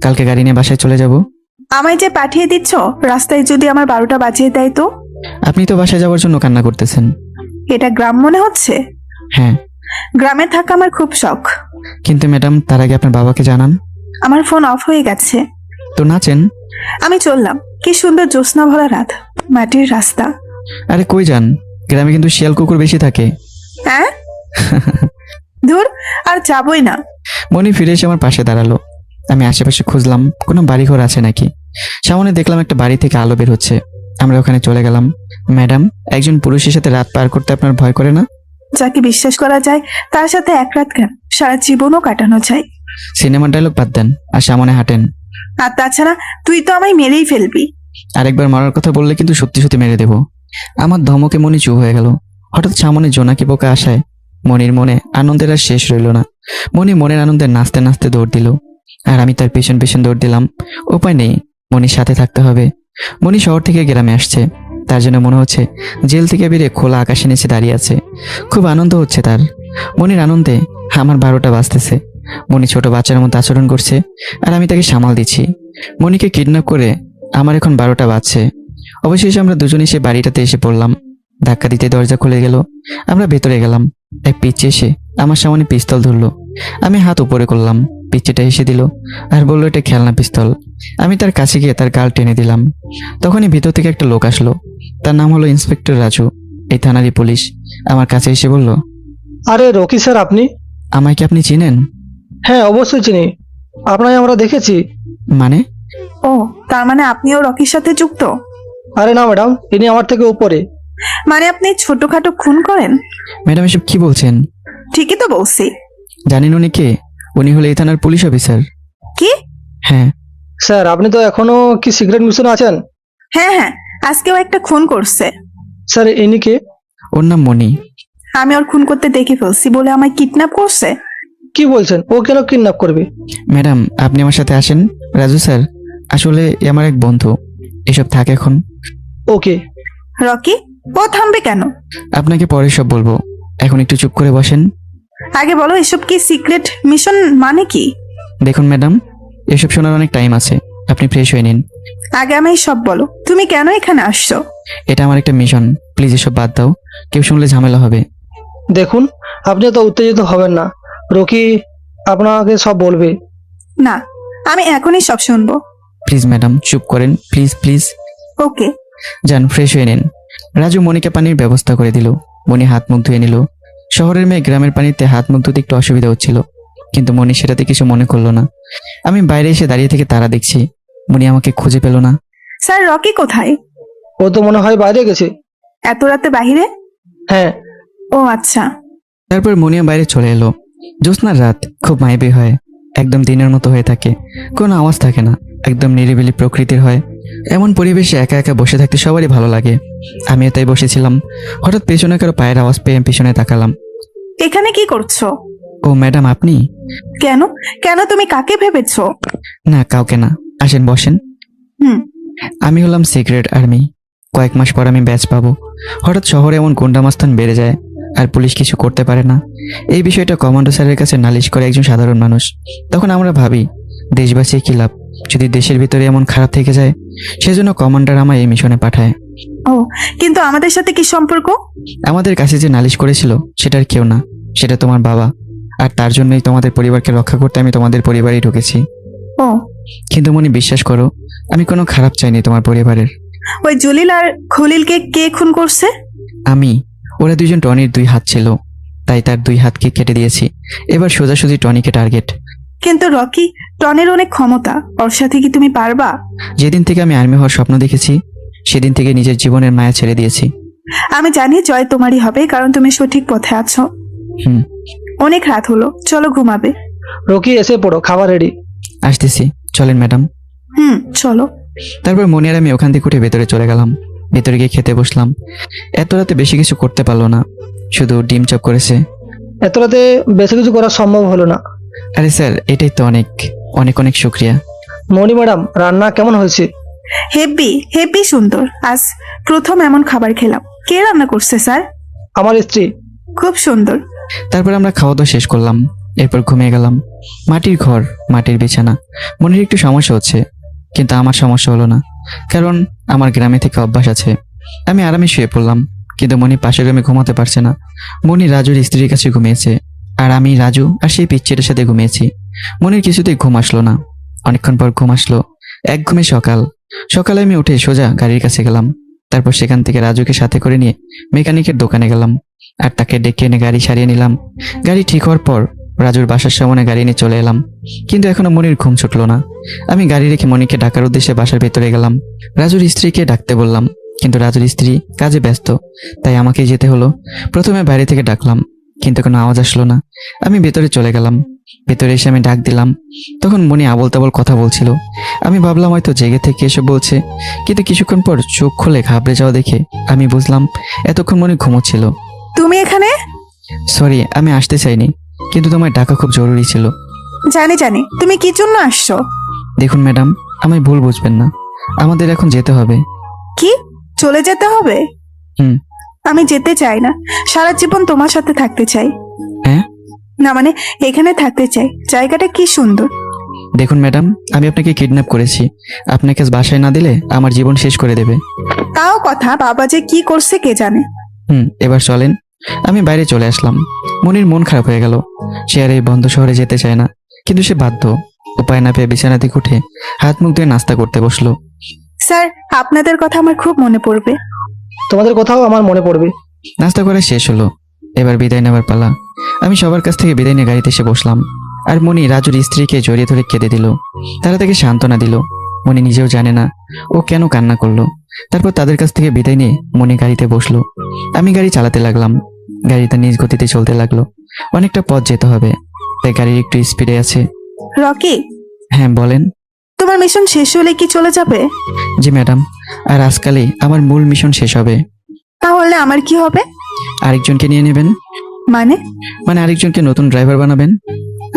কালকে গাড়ি নিয়ে বাসায় চলে যাব। আমায় যে পাঠিয়ে দিচ্ছ, রাস্তায় যদি আমার 12টা বাজিয়ে দেয় তো? আপনি তো বাসায় যাওয়ার জন্য কান্না করতেছেন। এটা গ্রাম মনে হচ্ছে? হ্যাঁ, গ্রামে থাকা আমার খুব শখ। কিন্তু ম্যাডাম, তার আগে আপনার বাবাকে জানান। আমার ফোন অফ হয়ে গেছে। তো নাচেন। আমি চললাম। কি সুন্দর জ্যোৎস্না ভরা রাত, মাটির রাস্তা। আরে কই যান? গ্রামে কিন্তু শিয়াল কুকুর বেশি থাকে। হ্যাঁ, ধুর, আর যাবই না। মনি ফিরে এসে আমার পাশে দাঁড়ালো। আমি আশেপাশে খুঁজলাম কোনো বাড়িঘর আছে নাকি। সামনে দেখলাম একটা বাড়ি থেকে আলো বের হচ্ছে। আমরা ওখানে চলে গেলাম। ম্যাডাম, একজন পুরুষের সাথে রাত পার করতে আপনার ভয় করে না? যাকে বিশ্বাস করা যায় তার সাথে এক রাত কেন, সারা জীবনও কাটানো যায়। সিনেমার ডায়লগ বাদ দেন আর সামনে হাঁটেন। আর তাছাড়া তুই তো আমায় মেরেই ফেলবি। আরেকবার মারার কথা বললে কিন্তু সত্যি সত্যি মেরে দেব। আমার ধমকে মনি চুপ হয়ে গেল। হঠাৎ সামনে জোনাকি পোকা আসায় মনির মনে আনন্দের আর শেষ রইল না। মনি মনের আনন্দে নাচতে নাচতে দৌড় দিল, আর আমি তার পেছন পেছন দৌড় দিলাম। উপায় নেই, মনির সাথে থাকতে হবে। মনি শহর থেকে গ্রামে আসছে, তার জন্য মনে হচ্ছে জেল থেকে বেরিয়ে খোলা আকাশের নিচে দাঁড়িয়ে আছে। খুব আনন্দ হচ্ছে তার। মনির আনন্দে আমার 12টা বাজতেছে। মনি ছোট বাচ্চার মতো আচরণ করছে, আর আমি তাকে সামাল দিচ্ছি। মনিকে কিডন্যাপ করে আমার এখন 12টা বাজছে। অবশেষে আমরা দুজনে সে বাড়িটাতে এসে পড়লাম। ধাক্কা দিতে দরজা খুলে গেল। আমরা ভেতরে গেলাম। এক পিচ্চি এসে আমার সামনে পিস্তল ধরলো। আমি হাত উপরে করলাম। পিচ্চিটা এসে দিল আর বললো এটা খেলনা পিস্তল। আমি তার কাছে গিয়ে তার গাল টেনে দিলাম। তখনই ভিতর থেকে একটা লোক আসলো। তার নাম হলো ইন্সপেক্টর রাজু, এই থানারই পুলিশ। আমার কাছে এসে বলল, আরে রকি স্যার, আপনি? আমায় কি আপনি চিনেন? হ্যাঁ, অবশ্যই চিনি, আপনাকে আমরা দেখেছি। মানে? ও, তার মানে আপনিও রকির সাথে যুক্ত? আরে না ম্যাডাম, ইনি আমার থেকে উপরে। মানে আপনি ছোটখাটো খুন করেন? ম্যাডাম, এসব কি বলছেন? ঠিকই তো বলছি। জানেন উনি কে? উনি হলো এই থানার পুলিশ অফিসার। কি? হ্যাঁ। স্যার, আপনি তো এখনো কি সিক্রেট মিশনে আছেন? হ্যাঁ হ্যাঁ, আজকেও একটা খুন করছে। স্যার, ইনি কে? ওর নাম মনি। আমি ওর খুন করতে দেখে ফেলছি বলে আমায় কিডন্যাপ করছে। কি বলছেন? ও কেন কিডন্যাপ করবে? ম্যাডাম, আপনি আমার সাথে আসেন। রাজু স্যার আসলে এ আমার এক বন্ধু। এসব থাক এখন। ওকে। রকি, ও থামবে কেন? আপনাকে পরে সব বলবো, এখন একটু চুপ করে বসেন। আগে বলো, এসব কি সিক্রেট মিশন মানে কি? দেখুন ম্যাডাম, এসব শোনার অনেক টাইম আছে, আপনি ফ্রেশ হয়ে নিন। আগে আমায় সব বলো, তুমি কেন এখানে আসছো? এটা আমার একটা মিশন, প্লিজ এসব বাদ দাও, কেউ শুনলে ঝামেলা হবে। দেখুন, আপনি তো উত্তেজিত হবেন না, রকি আপনাকে সব বলবে। না, আমি এখনই সব শুনবো। প্লিজ ম্যাডাম চুপ করেন, প্লিজ প্লিজ। ওকে। যান, ফ্রেশ হয়ে নিন। রাজু মনিকে পানির ব্যবস্থা করে দিল। মনি হাত মুখ ধুয়ে নিল। শহরের মেয়ে গ্রামের পানিতে হাত মুখ ধুতে একটু অসুবিধা হচ্ছিল, কিন্তু মনি সেটাতে কিছু মনে করলো না। আমি বাইরে এসে দাঁড়িয়ে থেকে তারা দেখছি। মনি আমাকে খুঁজে পেল না। স্যার, রকি কোথায়? ও তো মনে হয় বাইরে গেছে। এত রাতে বাহিরে? হ্যাঁ। ও আচ্ছা। তারপর মনিয়া বাইরে চলে এলো। জ্যোৎস্নার রাত খুব মায়াবী হয়, একদম দিনের মতো হয়ে থাকে, কোনো আওয়াজ থাকে না, একদম নিরিবিলি প্রকৃতির হয়। এমন পরিবেশে একা একা বসে থাকতে সবারই ভালো লাগে। আমিও তাই বসেছিলাম। হঠাৎ পেছনে কারো পায়ের আওয়াজ পেয়ে আমি পিছনে তাকালাম। এখানে কি করছো? ও ম্যাডাম, আপনি? কেন কেন তুমি কাকে ভেবেছো? না, কাউকে না, আসেন বসেন। হুম। আমি হলাম সিক্রেট আর্মি। কয়েক মাস পর আমি ব্যাচ পাবো। হঠাৎ শহরে এমন গুন্ডামাস্তান বেড়ে যায় আর পুলিশ কিছু করতে পারে না। এই বিষয়টা কমান্ডো স্যারের কাছে নালিশ করে একজন সাধারণ মানুষ। তখন আমরা ভাবি, দেশ বাঁচিয়ে কি লাভ যদি দেশের ভিতরে এমন খারাপ থেকে যায়। সেজন্য কমান্ডার আমায় এই মিশনে পাঠায়। ও, কিন্তু আমাদের সাথে কি সম্পর্ক? আমাদের কাছে যে নালিশ করেছিল সেটার কেউ না, সেটা তোমার বাবা। আর তার জন্যই তোমাদের পরিবারকে রক্ষা করতে আমি তোমাদের পরিবারেই ঢুকেছি। ও, কিন্তু মনি, বিশ্বাস করো, আমি কোনো খারাপ চাইনি তোমার পরিবারের। ওই জলিল আর খলিলকে কে খুন করছে? আমি। ওরা দুজন টনির 2 হাত ছিল, তাই তার 2 হাতকে কেটে দিয়েছি। এবার সোজাসুজি টনিকে টার্গেট। কিন্তু রকি, টনের অনেক ক্ষমতা, ওর সাথে কি তুমি পারবা? যেদিন থেকে আমি আর্মি হওয়ার স্বপ্ন দেখেছি সেদিন থেকে নিজের জীবনের মায়া ছেড়ে দিয়েছি। আমি জানি জয় তোমারই হবে, কারণ তুমি সঠিক পথে আছো। হুম। অনেক রাত হলো, চলো ঘুমাবে। রকি এসে পড়ো, খাবার রেডি। আসতেছি, চলেন ম্যাডাম। চলো। তারপর মনি আর আমি ওখান থেকে উঠে ভেতরে চলে গেলাম। ভেতরে গিয়ে খেতে বসলাম। এত রাতে বেশি কিছু করতে পারলো না, শুধু ডিম চপ করেছে। এত রাতে বেশি কিছু করা সম্ভব হলো না। আরে স্যার, এটাই তো অনেক অনেক অনেক শুক্রিয়া। মনি ম্যাডাম, রান্না কেমন হয়েছে? হেব্বি হেব্বি সুন্দর। আজ প্রথম এমন খাবার খেলাম। কে রান্না করছে স্যার? আমার স্ত্রী। খুব সুন্দর। তারপর আমরা খাওয়া দাওয়া শেষ করলাম, এরপর ঘুমিয়ে গেলাম। মাটির ঘর, মাটির বিছানা। মনির একটু সমস্যা হচ্ছে, কিন্তু আমার সমস্যা হলো না, কারণ আমার গ্রামে থেকে অভ্যাস আছে। আমি আরামে শুয়ে পড়লাম, কিন্তু মনি পাশের রুমে ঘুমাতে পারছে না। মনি রাজুর স্ত্রীর কাছে ঘুমিয়েছে, আর আমি রাজু আর সেই পিচ্চিটার সাথে ঘুমিয়েছি। মনির কিছুতেই ঘুম আসলো না। অনেকক্ষণ পর ঘুম আসলো। এক ঘুমে সকালে আমি উঠে সোজা গাড়ির কাছে গেলাম। তারপর সেখান থেকে রাজুকে সাথে করে নিয়ে মেকানিকের দোকানে গেলাম, আর তাকে ডেকে এনে গাড়ি সারিয়ে নিলাম। গাড়ি ঠিক হওয়ার পর রাজুর বাসার সামনে গাড়ি নিয়ে চলে এলাম, কিন্তু এখনো মনির ঘুম ছুটলো না। আমি গাড়ি রেখে মনিকে ডাকার উদ্দেশ্যে বাসার ভেতরে গেলাম। রাজুর স্ত্রীকে ডাকতে বললাম, কিন্তু রাজুর স্ত্রী কাজে ব্যস্ত, তাই আমাকেই যেতে হলো। প্রথমে বাইরে থেকে ডাকলাম, কিন্তু কোনো আওয়াজ আসলো না। আমি ভেতরে চলে গেলাম। ভেতরে এসে আমি ডাক দিলাম, তখন মনি আবল তাবল কথা বলছিল। আমি ভাবলাম হয়তো জেগে থেকে এসব বলছে, কিন্তু কিছুক্ষণ পর চোখ খুলে ঘাবড়ে যাওয়া দেখে আমি বুঝলাম এতক্ষণ মনি ঘুমোচ্ছিল। তুমি এখানে? সরি, আমি আসতে চাইনি, কিন্তু তোমার ডাকা খুব জরুরি ছিল। জানি জানি, তুমি কি জন্য আসছো? দেখুন ম্যাডাম, আমায় ভুল বুঝবেন না, আমাদের এখন যেতে হবে। কি, চলে যেতে হবে? হুম। আমি যেতে চাই না, সারা জীবন তোমার সাথে থাকতে চাই। হ্যাঁ? না মানে, এখানে থাকতে চাই। জায়গাটা কি সুন্দর। দেখুন ম্যাডাম, আমি আপনাকে কিডন্যাপ করেছি। আপনাকে বাসায় না দিলে আমার জীবন শেষ করে দেবে। তাও কথা, বাবা যে কি করছে কে জানে। এবার চলেন। আমি বাইরে চলে আসলাম। মনির মন খারাপ হয়ে গেল। সে আর এই বন্ধ শহরে যেতে চায় না, কিন্তু সে বাধ্য। উপায় না পেয়ে বিছানা থেকে উঠে হাত মুখ ধুয়ে নাস্তা করতে বসলো। স্যার, আপনাদের কথা আমার খুব মনে পড়বে। তোমাদের কথাও আমার মনে পড়বে। নাস্তা করা শেষ হলো, এবার বিদায় নেবার পালা। আমি সবার কাছ থেকে বিদায় নিয়ে গাড়িতে এসে বসলাম, আর মনি রাজুর স্ত্রীকে জড়িয়ে ধরে কেঁদে দিল। তারা তাকে সান্ত্বনা দিল। মনি নিজেও জানে না ও কেন কান্না করলো। তারপর তাদের কাছ থেকে বিদায় নিয়ে মনি গাড়িতে বসলো। আমি গাড়ি চালাতে লাগলাম। গাড়িটা নিজ গতিতে চলতে লাগলো। অনেকটা পথ যেতে হবে, তাই গাড়ির একটু স্পিডে আছে। রকি, হ্যাঁ বলেন। তোমার মিশন শেষ হলে কি চলে যাবে? জি ম্যাডাম, আর আজকালই আমার মূল মিশন শেষ হবে। তাহলে আমার কি হবে? আরেকজনকে নিয়ে নেবেন। মানে আরেকজনকে নতুন ড্রাইভার বানাবেন।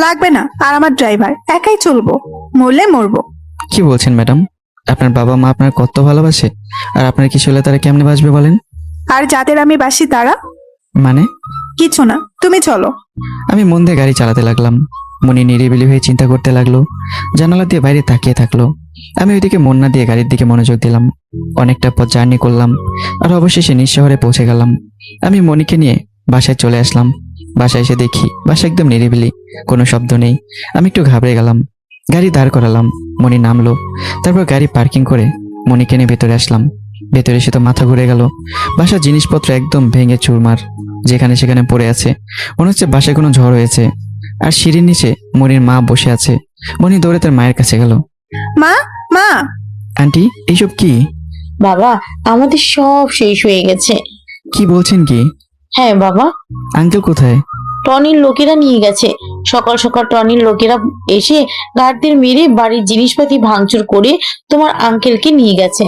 লাগবে না, আর আমার ড্রাইভার, একাই চলবো, মরলে মরবো। কি বলছেন ম্যাডাম? আপনার বাবা মা আপনার কত ভালোবাসে, আর আপনার কিছু হলে তারা কেমনে বাঁচবে বলেন? আর যাদের আমি বাসি তারা? মানে? কিছু না, তুমি চলো। আমি মন দিয়ে গাড়ি চালাতে লাগলাম। মনি নিরিবিলি হয়ে চিন্তা করতে লাগলো। জানালা দিয়ে বাইরে তাকিয়ে থাকলো। আমি ওইদিকে মন না দিয়ে গাড়ির দিকে মনোযোগ দিলাম। অনেকটা পথ জার্নি করলাম, আর অবশেষে নিজ শহরে পৌঁছে গেলাম। আমি মনিকে নিয়ে বাসায় চলে আসলাম। বাসায় এসে দেখি বাসা একদম নিরিবিলি, কোনো শব্দ নেই। আমি একটু ঘাবড়ে গেলাম। গাড়ি দাঁড় করালাম। মনি নামলো। তারপর গাড়ি পার্কিং করে মনিকে নিয়ে ভেতরে আসলাম। ভেতরে এসে তো মাথা ঘুরে গেল। বাসার জিনিসপত্র একদম ভেঙে চুরমার, যেখানে সেখানে পড়ে আছে। মনে হচ্ছে বাসায় কোনো ঝড় হয়েছে। আর সিঁড়ির নিচে মনির মা বসে আছে। মনি দৌড়ে তার মায়ের কাছে গেল। মা, মা। আন্টি, এইসব কি? বাবা, আমাদের সব শেষ হয়ে গেছে। কি বলছেন কি? হ্যাঁ বাবা, আঙ্কেল কোথায়? টনির লোকেরা নিয়ে গেছে। সকাল সকাল টনির লোকেরা এসে গার্ডদের মেরে বাড়ির জিনিসপাতি ভাঙচুর করে তোমার আঙ্কেলকে নিয়ে গেছে।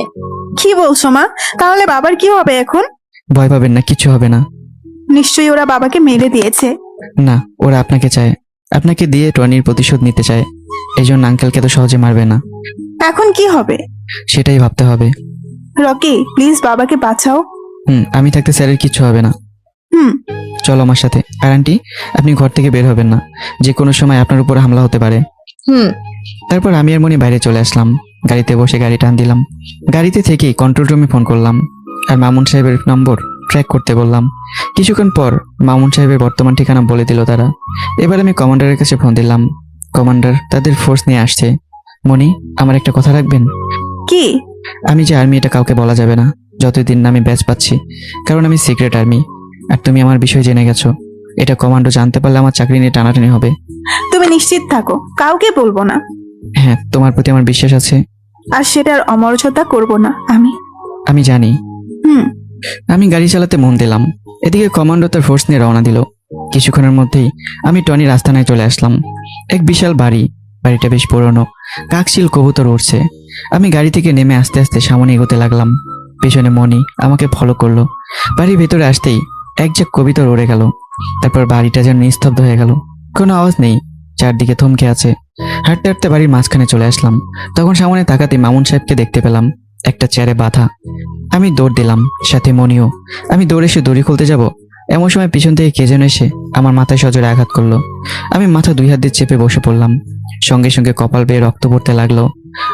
কি বলছো মা? তাহলে বাবার কি হবে এখন? ভয় পাবেন না, কিছু হবে না। নিশ্চয়ই ওরা বাবাকে মেরে দিয়েছে। না, ওরা আপনাকে চায়। আপনাকে দিয়ে টনির প্রতিশোধ নিতে চায়। এই জন্য আঙ্কেলকে তো সহজে মারবে না। এখন কি হবে? সেটাই ভাবতে হবে। রকি, প্লিজ বাবাকে বাঁচাও। আমি থাকতে স্যারের কিছু হবে না। চলো আমার সাথে। আর আন্টি, আপনি ঘর থেকে বের হবেন না, যে কোনো সময় আপনার উপর হামলা হতে পারে। তারপর আমি আর মনি বাইরে চলে আসলাম। গাড়িতে বসে গাড়ি টান দিলাম। গাড়িতে থেকেই কন্ট্রোল রুমে ফোন করলাম, আর মামুন সাহেবের নম্বর ট্র্যাক করতে বললাম। কিছুক্ষণ পর মামুন সাহেবের বর্তমান ঠিকানা বলে দিল তারা। এবার আমি কমান্ডারের কাছে ফোন দিলাম। কমান্ডার তাদের ফোর্স নিয়ে আসছে। মনি, আমার একটা কথা রাখবেন? কি? আমি যে আর্মি এটা কাউকে বলা যাবে না যতদিন না আমি ব্যাচ পাচ্ছি, কারণ আমি সিক্রেট আর্মি। আর তুমি আমার বিষয় জেনে গেছো, এটা কমান্ডো জানতে পারলে আমার চাকরি নিয়ে টানাটানি হবে। তুমি নিশ্চিত থাকো, কাউকে বলবো না। হ্যাঁ, তোমার প্রতি আমার বিশ্বাস আছে। আর সেটার অমর্যাদা করব না আমি জানি। হুম। আমি গাড়ি চালাতে মন দিলাম। এদিকে কমান্ডো তার ফোর্স নিয়ে রওনা দিল। কিছুক্ষণের মধ্যেই আমি টনির আস্তানায় চলে আসলাম। এক বিশাল বাড়ি, বাড়িটা বেশ পুরনো, কাকশিল কবুতর উড়ছে। আমি গাড়ি থেকে নেমে আস্তে আস্তে সামনে এগোতে লাগলাম। পেছনে মনি আমাকে ফলো করলো। বাড়ির ভেতরে আসতেই এক ঝাঁক কবুতর উড়ে গেল। তারপর বাড়িটা যেন নিস্তব্ধ হয়ে গেল, কোনো আওয়াজ নেই, চারদিকে থমকে আছে। হাঁটতে হাঁটতে বাড়ির মাঝখানে চলে আসলাম। তখন সামনে তাকাতে মামুন সাহেবকে দেখতে পেলাম, একটা চেয়ারে বাঁধা। আমি দৌড় দিলাম, সাথে মনিও। আমি দৌড়ে এসে দড়ি খুলতে যাব, এমন সময় পিছন থেকে কে যেন এসে আমার মাথায় সজোরে আঘাত করলো। আমি মাথা 2 হাত দিয়ে চেপে বসে পড়লাম। সঙ্গে সঙ্গে কপাল বেয়ে রক্ত পড়তে লাগলো।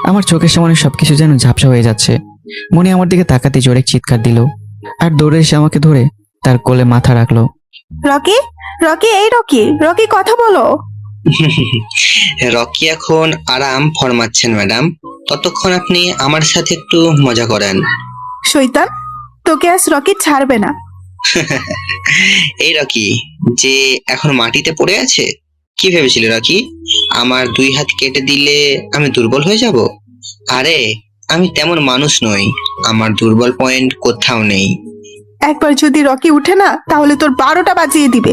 আমার চোখের সামনে সবকিছু যেন ঝাপসা হয়ে যাচ্ছে। মনি আমার দিকে তাকাতে জোরে চিৎকার দিল আর দৌড়ে এসে আমাকে ধরে তার কোলে মাথা রাখলো। রকি, রকি, এই রকি, রকি, কথা বলো। রকি এখন আরাম ফরমাচ্ছেন ম্যাডাম, ততক্ষণ আপনি আমার সাথে একটু মজা করেন। শৈতান, তোকে আজ রকি ছাড়বে না। এই রকি যে এখন মাটিতে পড়ে আছে, কি ভেবেছিলে রকি আমার 2 হাত কেটে দিলে আমি দুর্বল হয়ে যাব? আরে আমি তেমন মানুষ নই, আমার দুর্বল পয়েন্ট কোথাও নেই। একবার যদি রকি উঠে না, তাহলে তোর 12টা বাজিয়ে দিবে।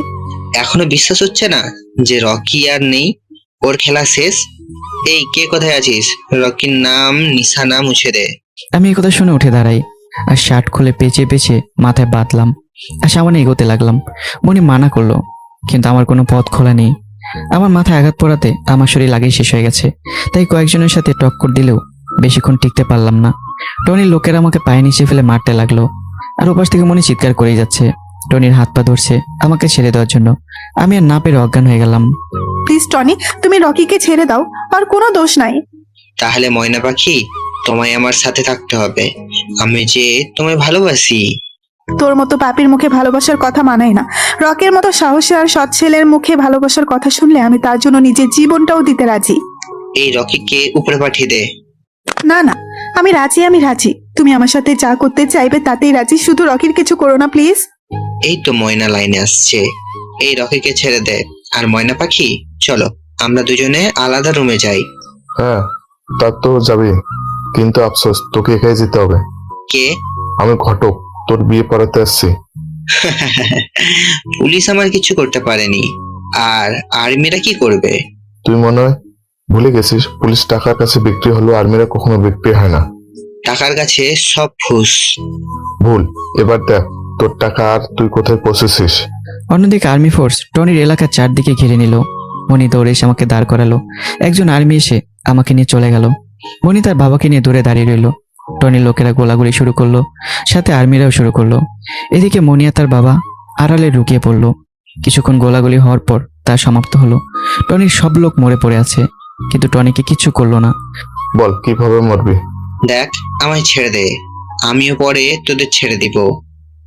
এখনো বিশ্বাস হচ্ছে না যে রকি আর নেই, ওর খেলা শেষ? এই কে কোথায় আছিস? রকির নাম নিশানা মুছে দে। আমি এই কথা শুনে উঠে দাঁড়াই আর শার্ট খুলে পেঁচিয়ে পেঁচিয়ে মাথায় বাঁধলাম আর সামনে এগোতে লাগলাম। মনি মানা করলো, কিন্তু আমার কোনো পথ খোলা নেই। আমার মাথায় আঘাত পড়াতে আমার শরীর আগেই শেষ হয়ে গেছে, তাই কয়েকজনের সাথে টক্কর দিলেও বেশিক্ষণ টিকতে পারলাম না। টনির লোকেরা আমাকে পায়ে নিচে ফেলে মারতে লাগলো আর ওপাশ থেকে মনি চিৎকার করেই যাচ্ছে। টনির হাত পা ধরছে আমাকে ছেড়ে দেওয়ার জন্য। আমি আর না পেরে অজ্ঞান হয়ে গেলাম। প্লিজ টনি, তুমি রকিকে ছেড়ে দাও, আর কোনো দোষ নাই। তাহলে ময়না পাখি, তোমায় আমার সাথে থাকতে হবে, আমি যে তোমায় ভালোবাসি। তোর মতো পাপির মুখে ভালোবাসার কথা মানায় না। রকের মতো সাহসী আর সৎ ছেলের মুখে ভালোবাসার কথা শুনলে আমি তার জন্য নিজের জীবনটাও দিতে রাজি। এই রকিকে উপরে পাঠিয়ে দে। না না, আমি রাজি, আমি রাজি। তুমি আমার সাথে যা করতে চাইবে তাতেই রাজি, শুধু রকির কিছু করো না প্লিজ। এই তো ময়না লাইনে আসছে, এই রকিকে ছেড়ে দে। আর ময়না পাখি, চলো আমরা দুজনে আলাদা রুমে যাই। হ্যাঁ, তা তো যাবে, কিন্তু আফসোস তোকে একাই যেতে হবে। কে? আমি ঘটক, তোর বিয়ে পড়াতে আসছি। পুলিশ আমার কিছু করতে পারেনি, আর আর্মিরা কি করবে? তুই মনে হয় ভুলে গেছিস, পুলিশ টাকার কাছে বিক্রি হলো, আর্মিরা কখনো বিক্রি হয় না। টাকার কাছে সব ফুস। ভুল, এবার দেখ তোর টাকা আর তুই কোথায় পৌঁছেছিস। অন্যদিকে আর্মি ফোর্স টনির এলাকার চারদিকে ঘিরে নিল। মনি দৌড়ে এসে আমাকে দাঁড় করালো। একজন আর্মি এসে আমাকে নিয়ে চলে গেল। মনি তার বাবাকে নিয়ে দূরে দাঁড়িয়ে রইল। টনির লোকেরা গোলাগুলি শুরু করলো, সাথে আর্মিরাও শুরু করলো। এদিকে মনি আর তার বাবা আড়ালে লুকিয়ে পড়লো। কিছুক্ষণ গোলাগুলি হওয়ার পর তা সমাপ্ত হলো। টনির সব লোক মরে পড়ে আছে, কিন্তু টনিকে কিছু করলো না। বল কিভাবে মরবি? দেখ, আমায় ছেড়ে দে, আমিও পরে তোদের ছেড়ে দিব।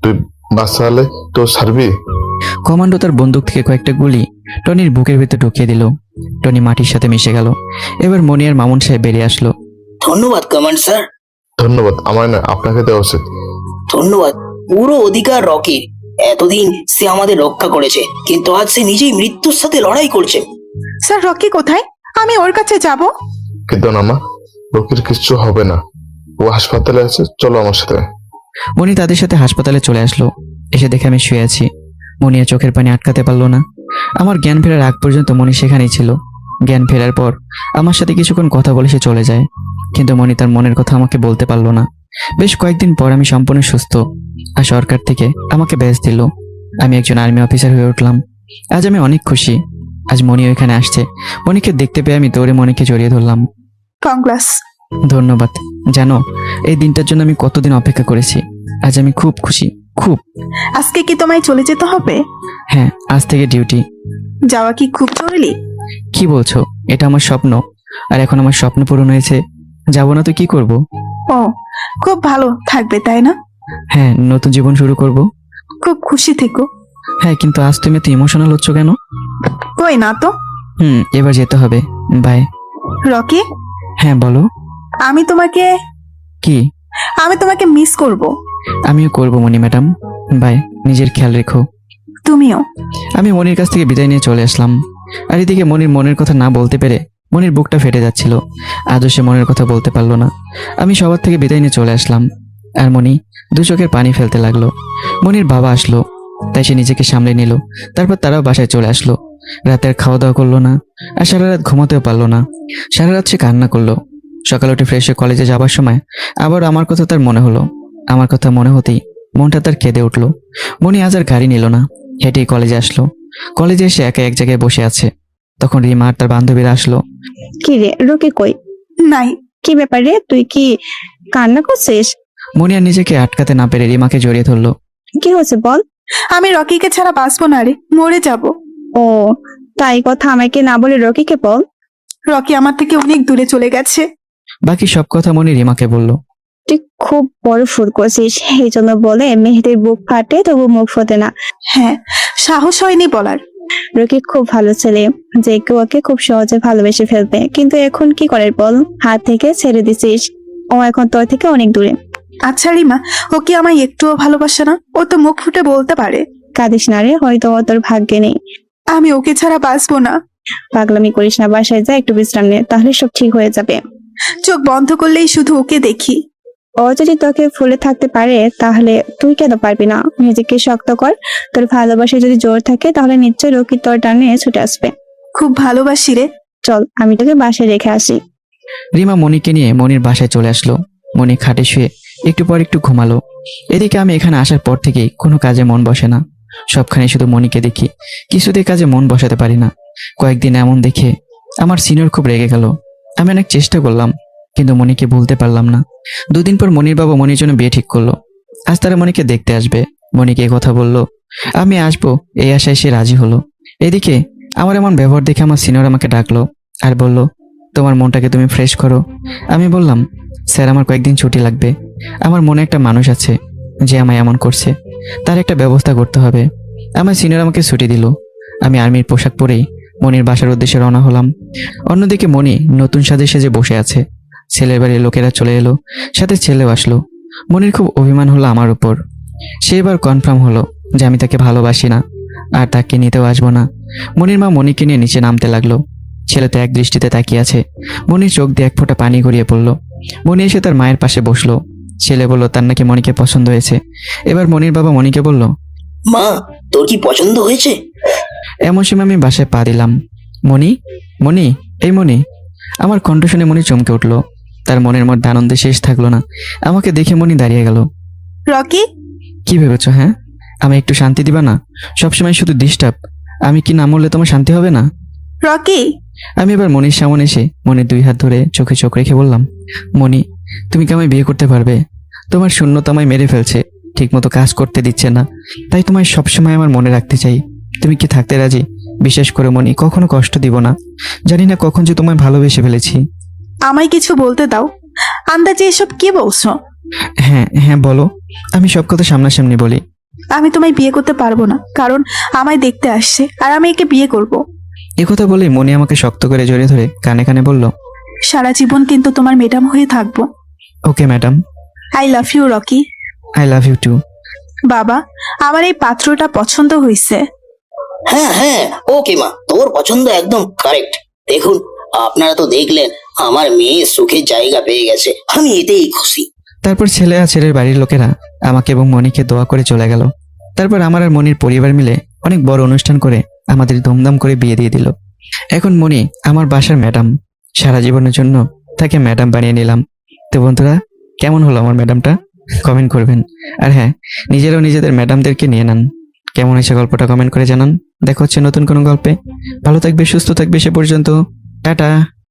তুই বাঁচালে তো ছাড়বি? কমান্ডো তার বন্দুক থেকে কয়েকটা গুলি টনির বুকের ভিতর ঢুকিয়ে দিল। টনি মাটির সাথে মিশে গেল। এবার মনি আর মামুন সাহেব বেরিয়ে আসলো। ধন্যবাদ কমান্ড স্যার। ধন্যবাদ আমার না, আপনাকে দেওয়া উচিত। ধন্যবাদ, পুরো অধিকার রকির। এতদিন সে আমাদের রক্ষা করেছে, কিন্তু আজ সে নিজেই মৃত্যুর সাথে লড়াই করছে। স্যার, রকি কোথায়? আমি ওর কাছে যাব। কিন্তু না মা, রকির কিচ্ছু হবে না, ও হাসপাতালে আছে, চলো আমার সাথে। মনি তাদের সাথে হাসপাতালে চলে আসলো। এসে দেখে আমি শুয়ে আছি। মনি আর চোখের পানি আটকাতে পারলো না। আমার জ্ঞান ফেরার আগ পর্যন্ত মনি সেখানেই ছিল। জ্ঞান ফেরার পর আমার সাথে কিছুক্ষণ কথা বলে সে চলে যায়, কিন্তু মনি তার মনের কথা আমাকে বলতে পারলো না। বেশ কয়েকদিন পর আমি সম্পূর্ণ সুস্থ আর সরকার থেকে আমাকে ব্যাজ দিল। আমি একজন আর্মি অফিসার হয়ে উঠলাম। আজ আমি অনেক খুশি। আজ মনি ওইখানে আসছে। মনিকে দেখতে পেয়ে আমি দৌড়ে মনিকে জড়িয়ে ধরলাম। কংগ্রেস। ধন্যবাদ। জানো, এই দিনটার জন্য আমি কতদিন অপেক্ষা করেছি। আজ আমি খুব খুশি, খুব। আজকে কি তোমায় চলে যেতে হবে? হ্যাঁ, আজ থেকে ডিউটি। যাওয়া কি খুব জরুরি? কি বলছো? এটা আমার স্বপ্ন, আর এখন আমার স্বপ্ন পূরণ হয়েছে। যাবো না তো কি করব? ও, খুব ভালো থাকবে তাই না? হ্যাঁ, নতুন জীবন শুরু করব। খুব খুশি থেকো। হ্যাঁ, কিন্তু আজ তুমি এত ইমোশনাল হচ্ছ কেন? কই না তো। এবার যেতে হবে। বাই। রকি, হ্যাঁ বলো। আমি তোমাকে মিস করব। আমিও করবো মনি ম্যাডাম। বাই, নিজের খেয়াল রেখো। তুমিও। আমি মনির কাছ থেকে বিদায় নিয়ে চলে আসলাম। আর এদিকে মনির মনের কথা না বলতে পেরে মনির বুকটা ফেটে যাচ্ছিল। আজও সে মনের কথা বলতে পারলো না। আমি সবার থেকে বিদায় নিয়ে চলে আসলাম, আর মনি দু চোখের পানি ফেলতে লাগলো। মনির বাবা আসলো। তাই সে নিজেকে সামলে নিল। তারপর তারাও বাসায় চলে আসলো। রাতের খাওয়া দাওয়া করলো না, আর সারা রাত ঘুমাতেও পারলো না। সারা রাত সে কান্না করলো। সকালে উঠে ফ্রেশ হয়ে কলেজে যাবার সময় আবার আমার কথা তার মনে হলো। আমার কথা মনে হতেই মনটা তার কেঁদে উঠলো। মনি আজ আর গাড়ি নিল না, হেঁটেই কলেজে আসলো। কলেজে এসে একা এক জায়গায় বসে আছে। তখন রিমা আর তার বান্ধবীরা আসলো। কি রে, রকি কই? নাই। কি ব্যাপার রে, তুই কি কান্না করছিস? মনি আর নিজেকে আটকাতে না পেরে রিমাকে জড়িয়ে ধরলো। কি হয়েছে বল? আমি রকিকে ছাড়া বাঁচবো না রে, মরে যাব। ও তাই, কথা আমাকে না বলে রকিকে বল। রকি আমার থেকে অনেক দূরে চলে গেছে। বাকি সব কথা মনি রিমাকে বলল। তুই খুব বড় ফুল করছিস, এই জন্য বলে মেহেদির বুক ফাটে তবু মুখ ফোটে না। হ্যাঁ, সাহস হয়নি বলার। রকি খুব ভালো ছেলে, যে কেউ ওকে খুব সহজে ভালোবেসে ফেলবে, কিন্তু এখন কি করে বল? হাত থেকে ছেড়ে দিছিস, ও এখন তোর থেকে অনেক দূরে। আচ্ছা রিমা, ও কি আমায় একটুও ভালোবাসে না? ও তো মুখ ফুটে বলতে পারে। কাঁদিস না রে, হয়তো ও তোর ভাগ্যে নেই। আমি ওকে ছাড়া বাঁচবো না। পাগলামি করিস না, বাসায় যা, একটু বিশ্রাম নে, তাহলে সব ঠিক হয়ে যাবে। চোখ বন্ধ করলেই শুধু ওকে দেখি। ও যদি তোকে ফুলে থাকতে পারে তাহলে তুই কেন পারবি না? নিজেকে শক্ত কর, তোর ভালোবাসা যদি জোর থাকে তাহলে নিশ্চয় রকি তোর টানে ছুটে আসবে। খুব ভালোবাসি রে। চল, আমি তোকে বাসায় রেখে আসি। রিমা মনিকে নিয়ে মনির বাসায় চলে আসলো। মনি খাটে শুয়ে একটু পর একটু ঘুমালো। এদিকে আমি এখানে আসার পর থেকেই কোনো কাজে মন বসে না। সবখানে শুধু মনিকে দেখি, কিছুতেই কাজে মন বসাতে পারি না। কয়েকদিন এমন দেখে আমার সিনিয়র খুব রেগে গেল। আমি অনেক চেষ্টা করলাম, কিন্তু মনিকে ভুলতে পারলাম না। দুদিন পর মনির বাবা মনির জন্য বিয়ে ঠিক করলো। আজ তারা মনিকে দেখতে আসবে। মনিকে এই কথা বললো, আমি আসবো, এই আশায় সে রাজি হলো। এদিকে আমার এমন ব্যবহার দেখে আমার সিনিয়র আমাকে ডাকলো আর বলল, তোমার মনটাকে তুমি ফ্রেশ করো। আমি বললাম, স্যার আমার কয়েকদিন ছুটি লাগবে। আমার মনে একটা মানুষ আছে যে আমায় এমন করছে, তার একটা ব্যবস্থা করতে হবে। আমার সিনিয়র আমাকে ছুটি দিল। আমি আর্মির পোশাক পরেই মনির বাসার উদ্দেশ্যে রওনা হলাম। অন্যদিকে মনি নতুন সাজে সেজে বসে আছে। ছেলের বাড়ির লোকেরা চলে এলো, সাথে ছেলেও আসলো। মনির খুব অভিমান হলো আমার উপর। সে এবার কনফার্ম হলো যে আমি তাকে ভালোবাসি না, আর তাকে নিতেও আসবো না। মনির মা মনিকে নিয়ে নিচে নামতে লাগলো। ছেলে তো এক দৃষ্টিতে তাকিয়ে আছে। মনির চোখ দিয়ে এক ফোঁটা পানি গড়িয়ে পড়লো। মনি এসে তার মায়ের পাশে বসলো। ছেলে বলল তার নাকি মনিকে পছন্দ হয়েছে। এবার মনির বাবা মনিকে বলল, মা, তোর কি পছন্দ হয়েছে? এমন সময় আমি বাসায় পা দিলাম। মনি, মনি, এই মনি। আমার কণ্ঠ শুনে মনি চমকে উঠলো। তার মনের মধ্যে আনন্দে শেষ থাকলো না। আমাকে দেখে মনি দাঁড়িয়ে গেল। রকি, কি ভেবেছো? হ্যাঁ, আমি একটু শান্তি দিবা না? সবসময় শুধু ডিস্টার্ব। আমি কি না মরলে তোমার শান্তি হবে না? রকি। আমি এবার মনির সামনে এসে মনির দুই হাত ধরে চোখে চোখ রেখে বললাম, মনি, তুমি কি আমায় বিয়ে করতে পারবে? তোমার শূন্যতা আমায় মেরে ফেলছে, ঠিকমতো কাজ করতে দিচ্ছে না, তাই তোমায় সবসময় আমার মনে রাখতে চাই। তুমি কি থাকতে রাজি? বিশেষ করে মনি, কখনো কষ্ট দিব না। জানি না কখন যে তোমায় ভালোবেসে ফেলেছি। আমায় কিছু বলতে দাও। আন্দাজে এসব কি বলছো? হ্যাঁ হ্যাঁ, বলো। আমি সব কথা সামনাসামনি বলি। আমি তোমায় বিয়ে করতে পারবো না, কারণ আমায় দেখতে আসছে আর আমি একে বিয়ে করব। একথা বলে মনি আমাকে শক্ত করে জড়িয়ে ধরে কানে কানে বলল, সারা জীবন কিন্তু তোমার ম্যাডাম হয়ে থাকবো। Okay madam. I love you Rocky. I love you too. বাবা, আমার এই পাত্রটা পছন্দ হয়েছে। হ্যাঁ হ্যাঁ, ওকে মা, তোর পছন্দ একদম কারেক্ট। দেখুন, আপনারা তো দেখলেন আমার মেয়ে সুখের জায়গা পেয়ে গেছে, আমি এতেই খুশি। তারপর ছেলে আর ছেলের বাড়ির লোকেরা আমাকে এবং মনিকে দোয়া করে চলে গেল। তারপর আমার আর মনির পরিবার মিলে অনেক বড় অনুষ্ঠান করে আমাদের ধুমধাম করে বিয়ে দিয়ে দিল। এখন মনি আমার বাসার ম্যাডাম। সারা জীবনের জন্য তাকে ম্যাডাম বানিয়ে নিলাম। তো বন্ধুরা, কেমন হলো আমার ম্যাডামটা? কমেন্ট করবেন। আর হ্যাঁ, নিজেরাও নিজেদের ম্যাডামদেরকে নিয়ে নেন। কেমন হয়েছে গল্পটা কমেন্ট করে জানান। দেখা হচ্ছে নতুন কোনো গল্পে। ভালো থাকবে, সুস্থ থাকবে, সে পর্যন্ত টাটা।